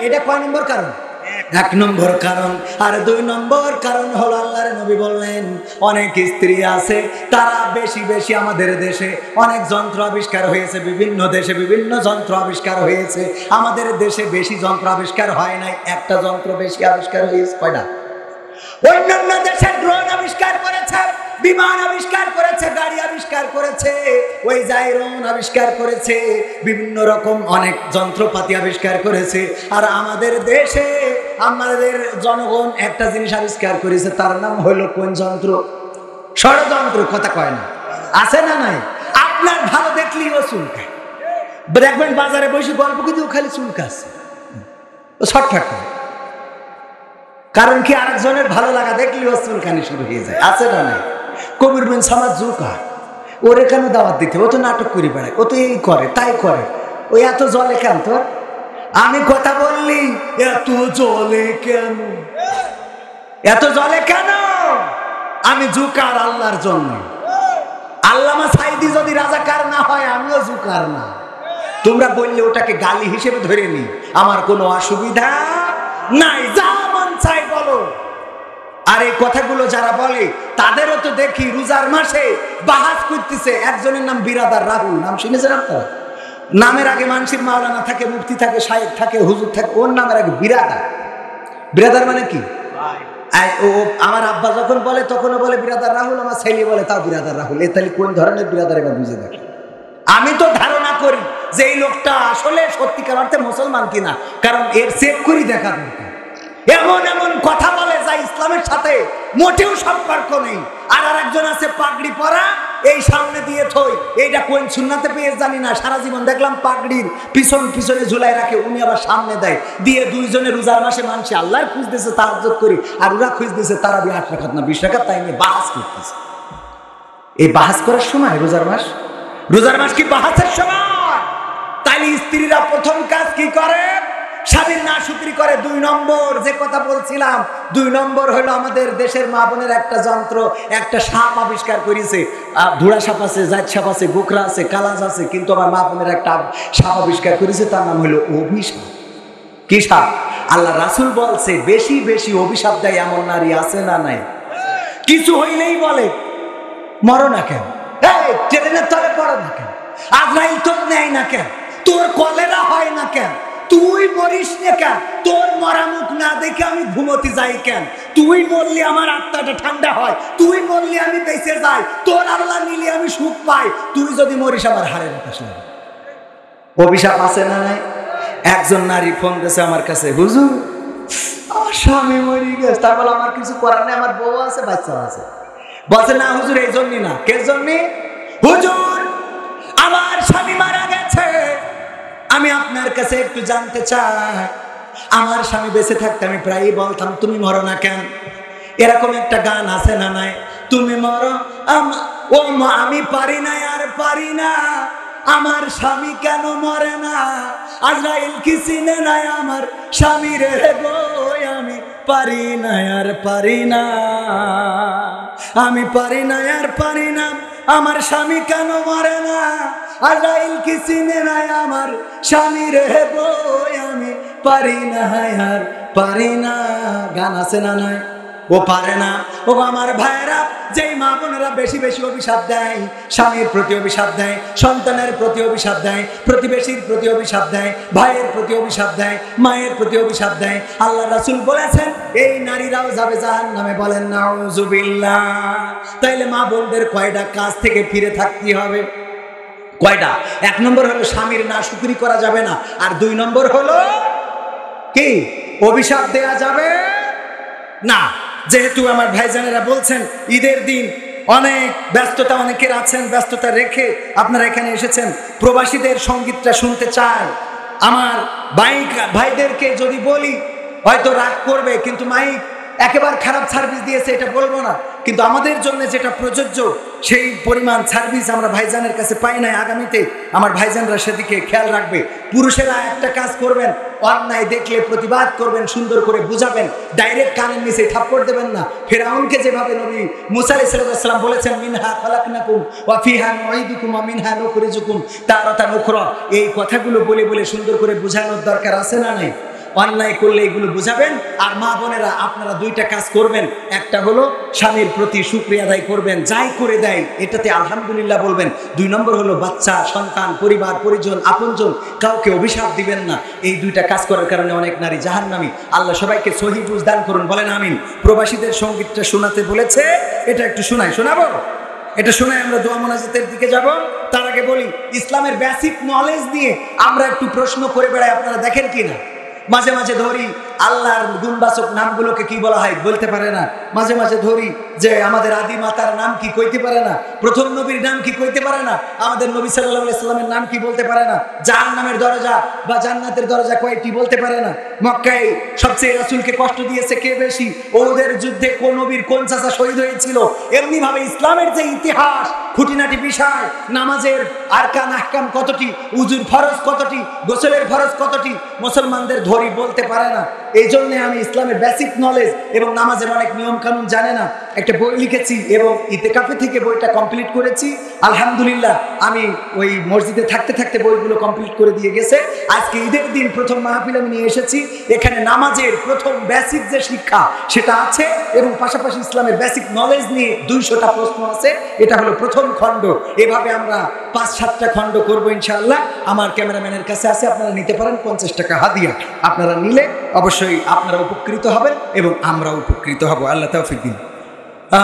[SPEAKER 1] এটা কয় নম্বর কারণ? 1 নম্বর কারণ। আর 2 নম্বর কারণ হলো আল্লাহর নবী বললেন অনেক স্ত্রী আছে, তারা বেশি বেশি, আমাদের দেশে অনেক যন্ত্র আবিষ্কার হয়েছে, বিভিন্ন দেশে বিভিন্ন যন্ত্র আবিষ্কার হয়েছে, আমাদের দেশে বেশি যন্ত্র আবিষ্কার হয় নাই, একটা যন্ত্র বেশি আবিষ্কার হয়েছে। কয়টা? অন্যান্য দেশে ড্রোন আবিষ্কার করেছে, বিমান আবিষ্কার করেছে, গাড়ি আবিষ্কার করেছে, ওই জাইরন আবিষ্কার করেছে, বিভিন্ন রকম অনেক যন্ত্রপাতি আবিষ্কার করেছে। আর আমাদের দেশে আমাদের জনগণ একটা জিনিস আবিষ্কার করেছে, তার নাম হলো কোন যন্ত্র? ষড়যন্ত্র। কথা কয় না, আছে না নাই? আপনার ভালো দেখলেই ও চুলকায়, দেখবেন বাজারে বসে গল্প কিন্তু খালি চুলকাচ্ছে, ও ছটফট করে। কারণ কি? আরেকজনের ভালো লাগা দেখলে ও চুলকানি শুরু হয়ে যায়, আছে না নাই? কবির বিন সামাদ জুকা, ওরে কেন দাওয়াত দিতে? ও তো নাটক করে বেড়ায়, ও তো এই করে তাই করে, ওই এত জলে কেন তোর? আমি কথা বললি এত জলে কেন, এত জলে কেন? আমি জুকার আল্লাহর জন্য। আল্লামা সাইদি যদি রাজাকার না হয়, আমিও জুকার না। তোমরা বললে ওটাকে গালি হিসেবে ধরে নি, আমার কোনো অসুবিধা নাই, যা মন চাই বলো। আর এই কথাগুলো যারা বলে তাদেরও তো দেখি রোজার মাসে বাহাস করতেছে। একজনের নাম বিরাদার রাহুল, নাম শুনেছেন আপনারা? নামের আগে মানসির মাওলানা থাকে, মুফতি থাকে, শায়েখ থাকে, হুজুর থাকে, ওর নামের আগে বিরাদার। বিরাদার মানে কি? ও আমার আব্বা যখন বলে তখনও বলে বিরাদার রাহুল, আমার ছেলে বলে তাও বিরাদার রাহুল। এ তাহলে কোন ধরনের বিরাদার এবার বুঝে দেখি। আমি তো ধারণা করি যে এই লোকটা আসলে সত্যিকার অর্থে মুসলমান কিনা, কারণ এর চেক করি দেখা দরকার। এমন এমন কথা বলে যা ইসলামের সাথে মোটেও সম্পর্ক নেই। আর আরেকজন আছে পাগড়ি পরা, এই সামনে দিয়ে থই, এইটা কোন সুন্নাতে পেয়ে জানি না, সারা জীবন দেখলাম পাগড়ির পিছনে ঝুলাই রাখে, উনি আবার সামনে দেয় দিয়ে। দুইজনে রোজার মাসে মানুষ আল্লাহর খুঁজতেছে, তাহাজ্জুদ করি, আর ওরা খুঁজতেছে তারাবি 8 রাকাত না 20 রাকাত, তাই নিয়ে বাহাস করতেছে। এই বাহাস করার সময় রোজার মাস? রোজার মাস কি বাহাসের সময়? তাইলে স্ত্রীরা প্রথম কাজ কি করে? স্বামীর নাশুকরি করে। 2 নম্বর যে কথা বলছিলাম, 2 নম্বর হলো আমাদের দেশের মা বোনের একটা যন্ত্র, একটা সাপ আবিষ্কার করেছে। ধুড়া সাপ আছে, জাত সাপ আছে, গোখরা আছে, কালাজ আছে, কিন্তু আমার মা বোনের একটা সাপ আবিষ্কার করেছে, তার নাম হলো অভিশাপ। কি সাপ? আল্লাহ রাসূল বলছে বেশি বেশি অভিশাপ দেয় এমন নারী আছে না নাই? কিছু হইলেই বলে মরো না কেন, এই ট্রেনের তলে পড়ো না কেন, আজরাইল তোর নেয় না কেন, তোর কলেরা হয় না কেন, তুই মরিস না কেন, তোর মরা মুখ না দেখে আমি ঘুমোতে যাই কেন, তুই মরলি আমার আত্মাটা ঠান্ডা হয়, তুই মরলি আমি বেঁচে যাই, তোর আল্লাহ নিলে আমি সুখ পাই, তুই যদি মরিস আমার হাড়ের বাতাস লাগে। অভিশাপ আছে না নাই? একজন নারী ফোন দিয়েছে আমার কাছে, হুজুর আমার স্বামী মরে গেছে। তার বলে আমার কিছু করার নেই, আমার বউ আছে, বাচ্চা আছে। বলছে না হুজুর এই জন্যই না। কে জন্য? হুজুর আমার স্বামী মারা গেছে, আমি আপনার কাছে একটু জানতে চাই। আমার স্বামী বেঁচে থাকতে আমি প্রায়ই বলতাম তুমি মরো না কেন। এরকম একটা গান আছে না নাই? তুমি মরো ও আমি পারি না আর পারি না, আমার স্বামী কেন মরে না, আজরাইল কি চিনে নাই আমার স্বামী রে গো, আমি পারি না আর পারি না, আমি পারি না আর পারি না, আমার স্বামী কেন মরে না, আজরাইল কি চিনে নাই আমার স্বামী রে গো, আমি পারি না আর পারি না। গান আছে না নাই? ও পারে না। ও আমার ভাইয়েরা, যেই মা বোনেরা বেশি বেশি অভিশাপ দেয়, স্বামীর প্রতি অভিশাপ দেয়, সন্তানের প্রতি অভিশাপ দেয়, প্রতিবেশীর প্রতি অভিশাপ দেয়, ভাইয়ের প্রতি অভিশাপ দেয়, মায়ের প্রতি অভিশাপ দেয়, আল্লাহ রাসূল বলেছেন এই নারীরাও যাবে জাহান্নামে। বলেন নাউযুবিল্লাহ। তাইলে মা বোনদের কয়টা কাজ থেকে ফিরে থাকতে হবে? কয়টা? 1 নম্বর হলো স্বামীর নাশুকরি করা যাবে না, আর 2 নম্বর হলো কি? অভিশাপ দেয়া যাবে না। যেহেতু আমার ভাইজানেরা বলছেন ঈদের দিন অনেক ব্যস্ততা, অনেকের আছেন, ব্যস্ততা রেখে আপনারা এখানে এসেছেন, প্রবাসীদের সঙ্গীতটা শুনতে চাই। আমার ভাইদেরকে যদি বলি হয়তো রাগ করবে, কিন্তু মাইক একেবারে খারাপ সার্ভিস দিয়েছে এটা বলবো না, কিন্তু আমাদের জন্য যেটা প্রযোজ্য সেই পরিমাণ সার্ভিস আমরা ভাইজানের কাছে পাই নাই। আগামীতে আমার ভাইজানরা সেদিকে খেয়াল রাখবে। পুরুষেরা একটা কাজ করবেন, অন্যায় দেখলে প্রতিবাদ করবেন, সুন্দর করে বুঝাবেন, ডাইরেক্ট কানের নিচে থাপ্পড় দেবেন না। ফিরআউনকে যেভাবে নবী মুসা আলাইহিস সালাম বলেছেন মিনহা খালাকনাকুম ওয়া ফিহা নুঈদুকুম ওয়া মিনহা নুখরিজুকুম তারাতান উখরা, এই কথাগুলো বলে বলে সুন্দর করে বুঝানোর দরকার আছে না নাই? অন্যায় করলে এগুলো বুঝাবেন। আর মা বোনেরা আপনারা দুইটা কাজ করবেন, একটা হলো স্বামীর প্রতি শুকরিয়া আদায় করবেন, যাই করে দেয় এটাতে আলহামদুলিল্লাহ বলবেন। 2 নম্বর হলো বাচ্চা, সন্তান, পরিবার, পরিজন, আপনজন কাউকে অভিশাপ দিবেন না। এই দুইটা কাজ করার কারণে অনেক নারী জাহান্নামী। আল্লাহ সবাইকে সহিহ বুঝ দান করুন, বলেন আমিন। প্রবাসীদের সঙ্গীতটা শোনাতে বলেছে, এটা একটু শোনাবো? এটা শোনায় আমরা দোয়া মোনাজাতের দিকে যাব। তার আগে বলি, ইসলামের বেসিক নলেজ নিয়ে আমরা একটু প্রশ্ন করে বেড়াই, আপনারা দেখেন কিনা? মাঝে মাঝে ধরি আল্লাহর গুণবাচক নামগুলোকে কি বলা হয় বলতে পারে না। মাঝে মাঝে ধরি যে আমাদের আদি মাতার নাম কি কইতে পারে না, প্রথম নবীর নাম কি কইতে পারে না, আমাদের নবী সাল্লাল্লাহু আলাইহি সাল্লামের নাম কি বলতে পারে না, জাহান্নামের দরজা বা জান্নাতের দরজা কয়টি বলতে পারে না। মক্কায় সবচেয়ে রাসূলকে কষ্ট দিয়েছে কে বেশি, ওদের যুদ্ধে কোন নবীর কোন চাচা শহীদ হয়েছিল। এমনি ভাবে ইসলামের যে ইতিহাস, খুঁটিনাটি বিষয়, নামাজের আরকান আহকাম কতটি, উযুর ফরজ কতটি, গোসলের ফরজ কতটি, মুসলমানদের ধরি বলতে পারে না। এই জন্য আমি ইসলামের বেসিক নলেজ এবং নামাজের অনেক নিয়ম কানুন জানে না, একটা বই লিখেছি এবং ইতিকাফে থেকে বইটা কমপ্লিট করেছি। আলহামদুলিল্লাহ আমি ওই মসজিদে থাকতে থাকতে বইগুলো কমপ্লিট করে দিয়ে গেছে। আজকে ঈদের দিন প্রথম মাহফিল আমি নিয়ে এসেছি, এখানে নামাজের প্রথম বেসিক যে শিক্ষা সেটা আছে এবং পাশাপাশি ইসলামের বেসিক নলেজ নিয়ে 200টা প্রশ্ন আছে। এটা হলো প্রথম খণ্ড। এভাবে আমরা 5-7টা খণ্ড করবো ইনশাআল্লাহ। আমার ক্যামেরাম্যানের কাছে আছে, আপনারা নিতে পারেন, 50 টাকা হাদিয়া। আপনারা নিলে অবশ্যই আপনারা উপকৃত হবেন এবং আমরা উপকৃত হব। আল্লাহ তৌফিক দিন।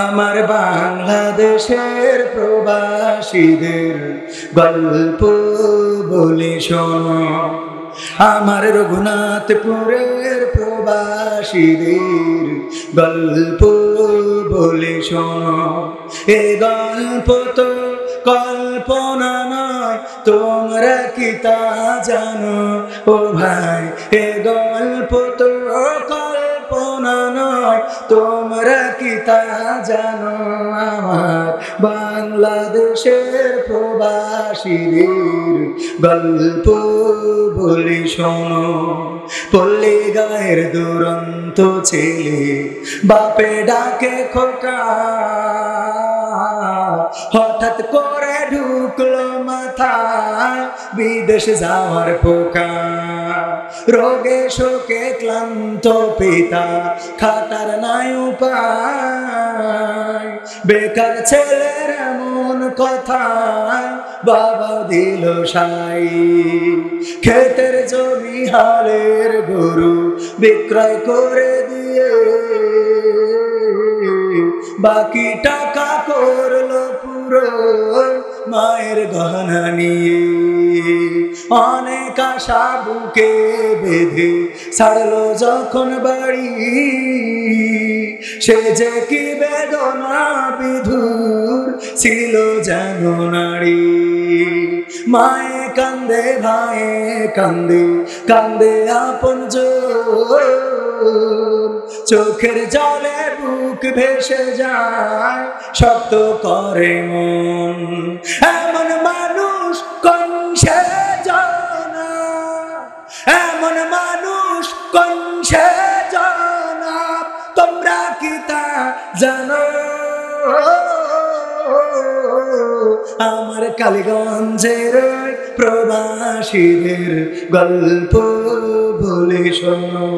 [SPEAKER 1] আমার বাংলাদেশের প্রবাসীদের গল্প বলি শোনো, আমার রঘুনাথপুরের প্রবাসীদের গল্প বলি শোনো। এ গল্প তো কল্পনা নয়, তোমরা কি তা জানো? ও ভাই, এ গল্প তো কল্পনা নয়, তোমরা কি তা জানো? আমার বাংলাদেশের প্রবাসীদের গল্প বলি শোনো। পল্লী গায়ের দুরন্ত ছেলে বাপে ডাকে খোকা, হঠাৎ করে ঢুকলো মাথায় বিদেশ যাওয়ার পোকা। রোগে শোকে ক্লান্ত পিতা, খাটার নাই উপায়, বেকার ছেলের এমন কথায় বাবা দিল সাই। ক্ষেতের জমি হালের গরু বিক্রয় করে দিয়ে বাকি টাকা করলো পুরো মায়ের গহনা নিয়ে। অনেক আশা বুকে বেঁধে ছাড়লো যখন বাড়ি, সে যে কি বেদনা বিধুর ছিল যেন নারী। মায়ে কান্দে, ভাইয়ে কান্দে, কান্দে আপনজন, চোখের জলে বুক ভেসে যায়, শক্ত করে মন। এমন মানুষ কোন সে জানা, এমন মানুষ কোন সে জানা, তোমরা কি তা জানো? আমার কালীগঞ্জের প্রবাসীদের গল্প বলে শোনো,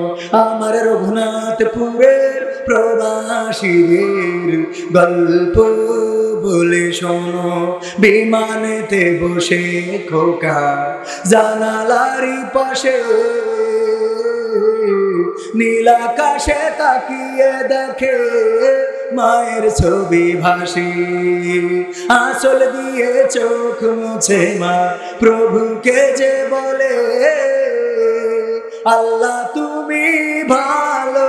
[SPEAKER 1] আমার রঘুনাথপুরের প্রবাসীদের গল্প বলে শোনো। বিমানেতে বসে খোকা জানালারি পাশে, নীল আকাশে তাকিয়ে দেখে মায়ের ছবি ভাসে। আঁচল দিয়ে চোখ মুছে মা প্রভুকে যে বলে, আল্লাহ তুমি ভালো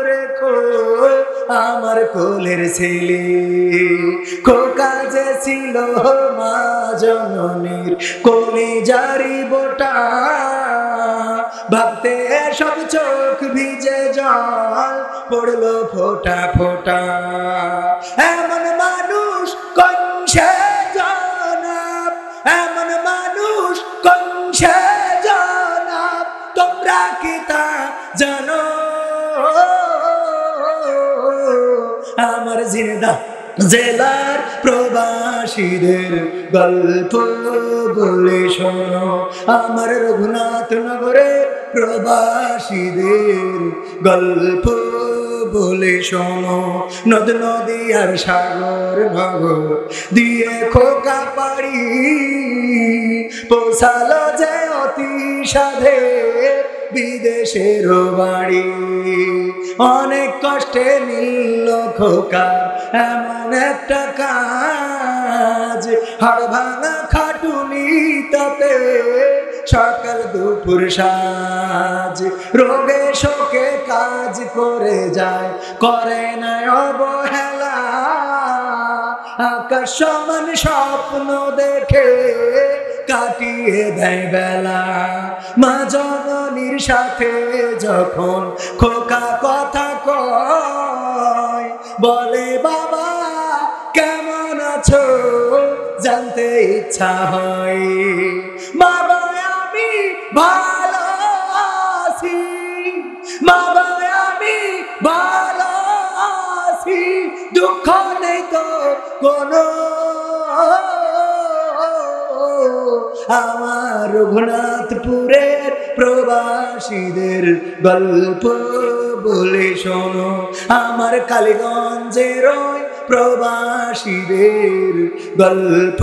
[SPEAKER 1] রেখো আমার কোলের ছেলে। খোকা যে ছিল মা জননীর কলিজারি বোটা, ভাবতে সব চোখ ভিজে জল পড়লো ফোঁটা ফোঁটা। এমন মানুষ কোন সে জনাব, এমন মানুষ কোন সে জনাব, তোমরা কি তা জানো? আমার জিনেদা জেলার প্রবাসীদের গল্প বলে শোনো, আমার রঘুনাথ নগরের প্রবাসীদের গল্প বলে শোনো। নদ নদী আর সাগর ভগর দিয়ে খোকা পাড়ি পৌঁছালো যে অতি সাধে বিদেশের বাড়ি। অনেক কষ্টে নিল খোকা এমন একটা কাজ, হাড় ভাঙা খাটুনি তাতে সকাল দুপুর সাজ। রোগে শোকে কাজ করে যায়, করে না অবহেলা। আকাশ সমান স্বপ্ন দেখে কাটিয়ে দেয় বেলা। মা জননীর সাথে যখন খোকা কথা কয়, বলে বাবা কেমন আছো জানতে ইচ্ছা হয়। বাবা আমি ভালো আছি, বাবা আমি ভালো আছি, দুঃখ নেই তো কোনো। আমার রঘুনাথপুরের প্রবাসীদের গল্প বলে শোনো। আমার কালীগঞ্জের প্রবাসীদের গল্প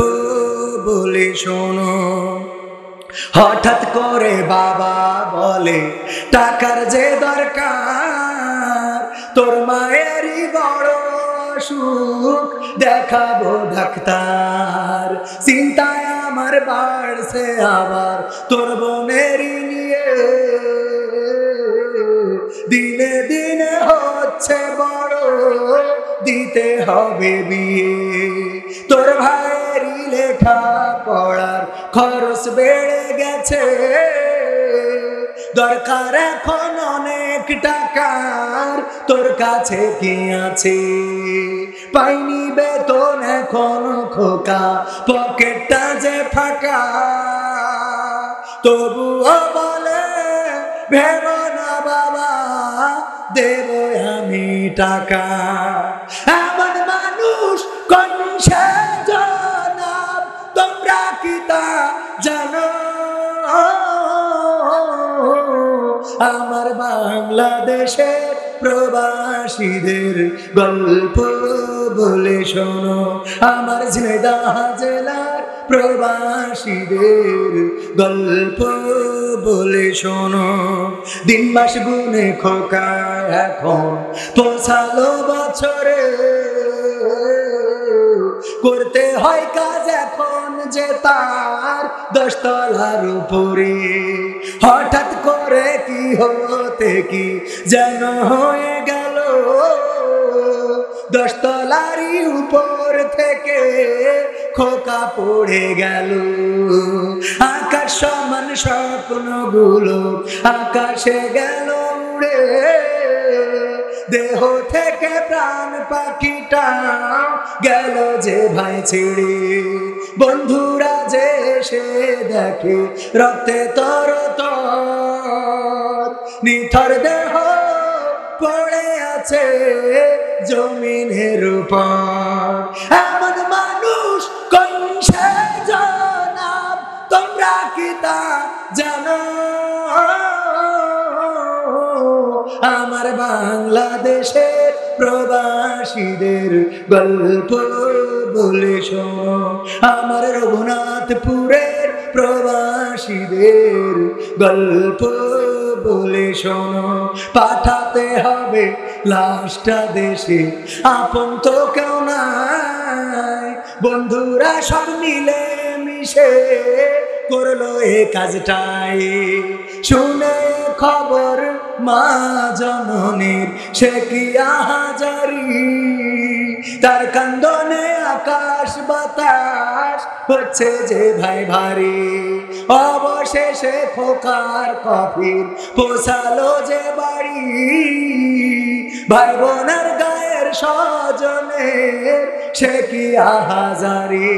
[SPEAKER 1] বলে শোনো। হঠাৎ করে বাবা বলে টাকার যে দরকার, তোর মায়েরই বড় অসুখ দেখাবো ডাক্তার। চিন্তায় আমার বাড়ছে আবার তোর বোনেরই নিয়ে, দিনে দিনে হচ্ছে বড় দিতে হবে বিয়ে। তোর ভাইয়েরই লেখা পড়ার খরচ বেড়ে গেছে, দরকার এখন অনেক টাকার, তোর কাছে কি আছে? পাইনি বেতন এখন খোকা, পকেটটা যে ফাঁকা। তবুও বলে ভেবো না বাবা দেব আমি টাকা। এমন মানুষ কোন সে জনাব, তোমরা কি তা জানো? আমার বাংলাদেশের প্রবাসীদের গল্প বলে শোনো। আমার ঝিনাইদহ জেলার প্রবাসীদের গল্প বলে শোনো। দিন মাস গুনে খোকা এখন পৌঁছালো বছরে, করতে হয় কাজ এখন যে তার 10 তলার উপরে। হঠাৎ করে কি হতে কি যেন হয়ে গেল, 10 তলারই উপর থেকে খোকা পড়ে গেল। আকাশ সমান স্বপ্নগুলো আকাশে গেল উড়ে, দেহ থেকে প্রাণ পাখিটা গেল যে ভাই ছেড়ে। বন্ধুরা যে এসে দেখে রক্তে তরতর, নিথর দেহ পড়ে আছে জমিনের উপর। এমন মানুষ কোন সে জনাব, তোমরা কি তা জানো? আমার বাংলাদেশের প্রবাসীদের গল্প বলে শোনো। আমার রঘুনাথপুরের প্রবাসীদের গল্প বলে শোনো। পাঠাতে হবে লাশটা দেশে, আপন তো কেউ নাই। বন্ধুরা সব মিলে মিশে করলো এ কাজটাই। শুনে খবর মা জননীর সে কি আহাজারি, তার কান্দনে আকাশ বাতাস হচ্ছে যে ভাই ভারী। অবশেষে খোকার কফিন পৌঁছালো যে বাড়ি, ভাই বোনের গায়ের স্বজনের সে কি আহাজারি।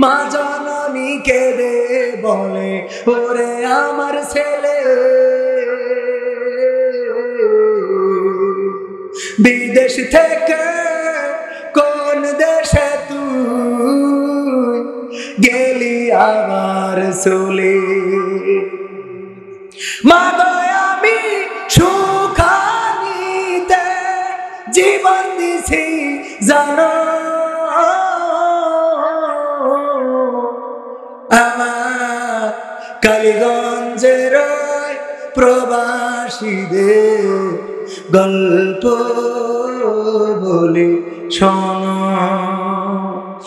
[SPEAKER 1] মা জননী কেঁদে বলে ওরে আমার ছেলে, বিদেশ থেকে কোন দেশে তুই গেলি আমার চলে। মা জীবন দিছি জানো আমার কালীগঞ্জের প্রবাসীদের গল্প বলি শোনো।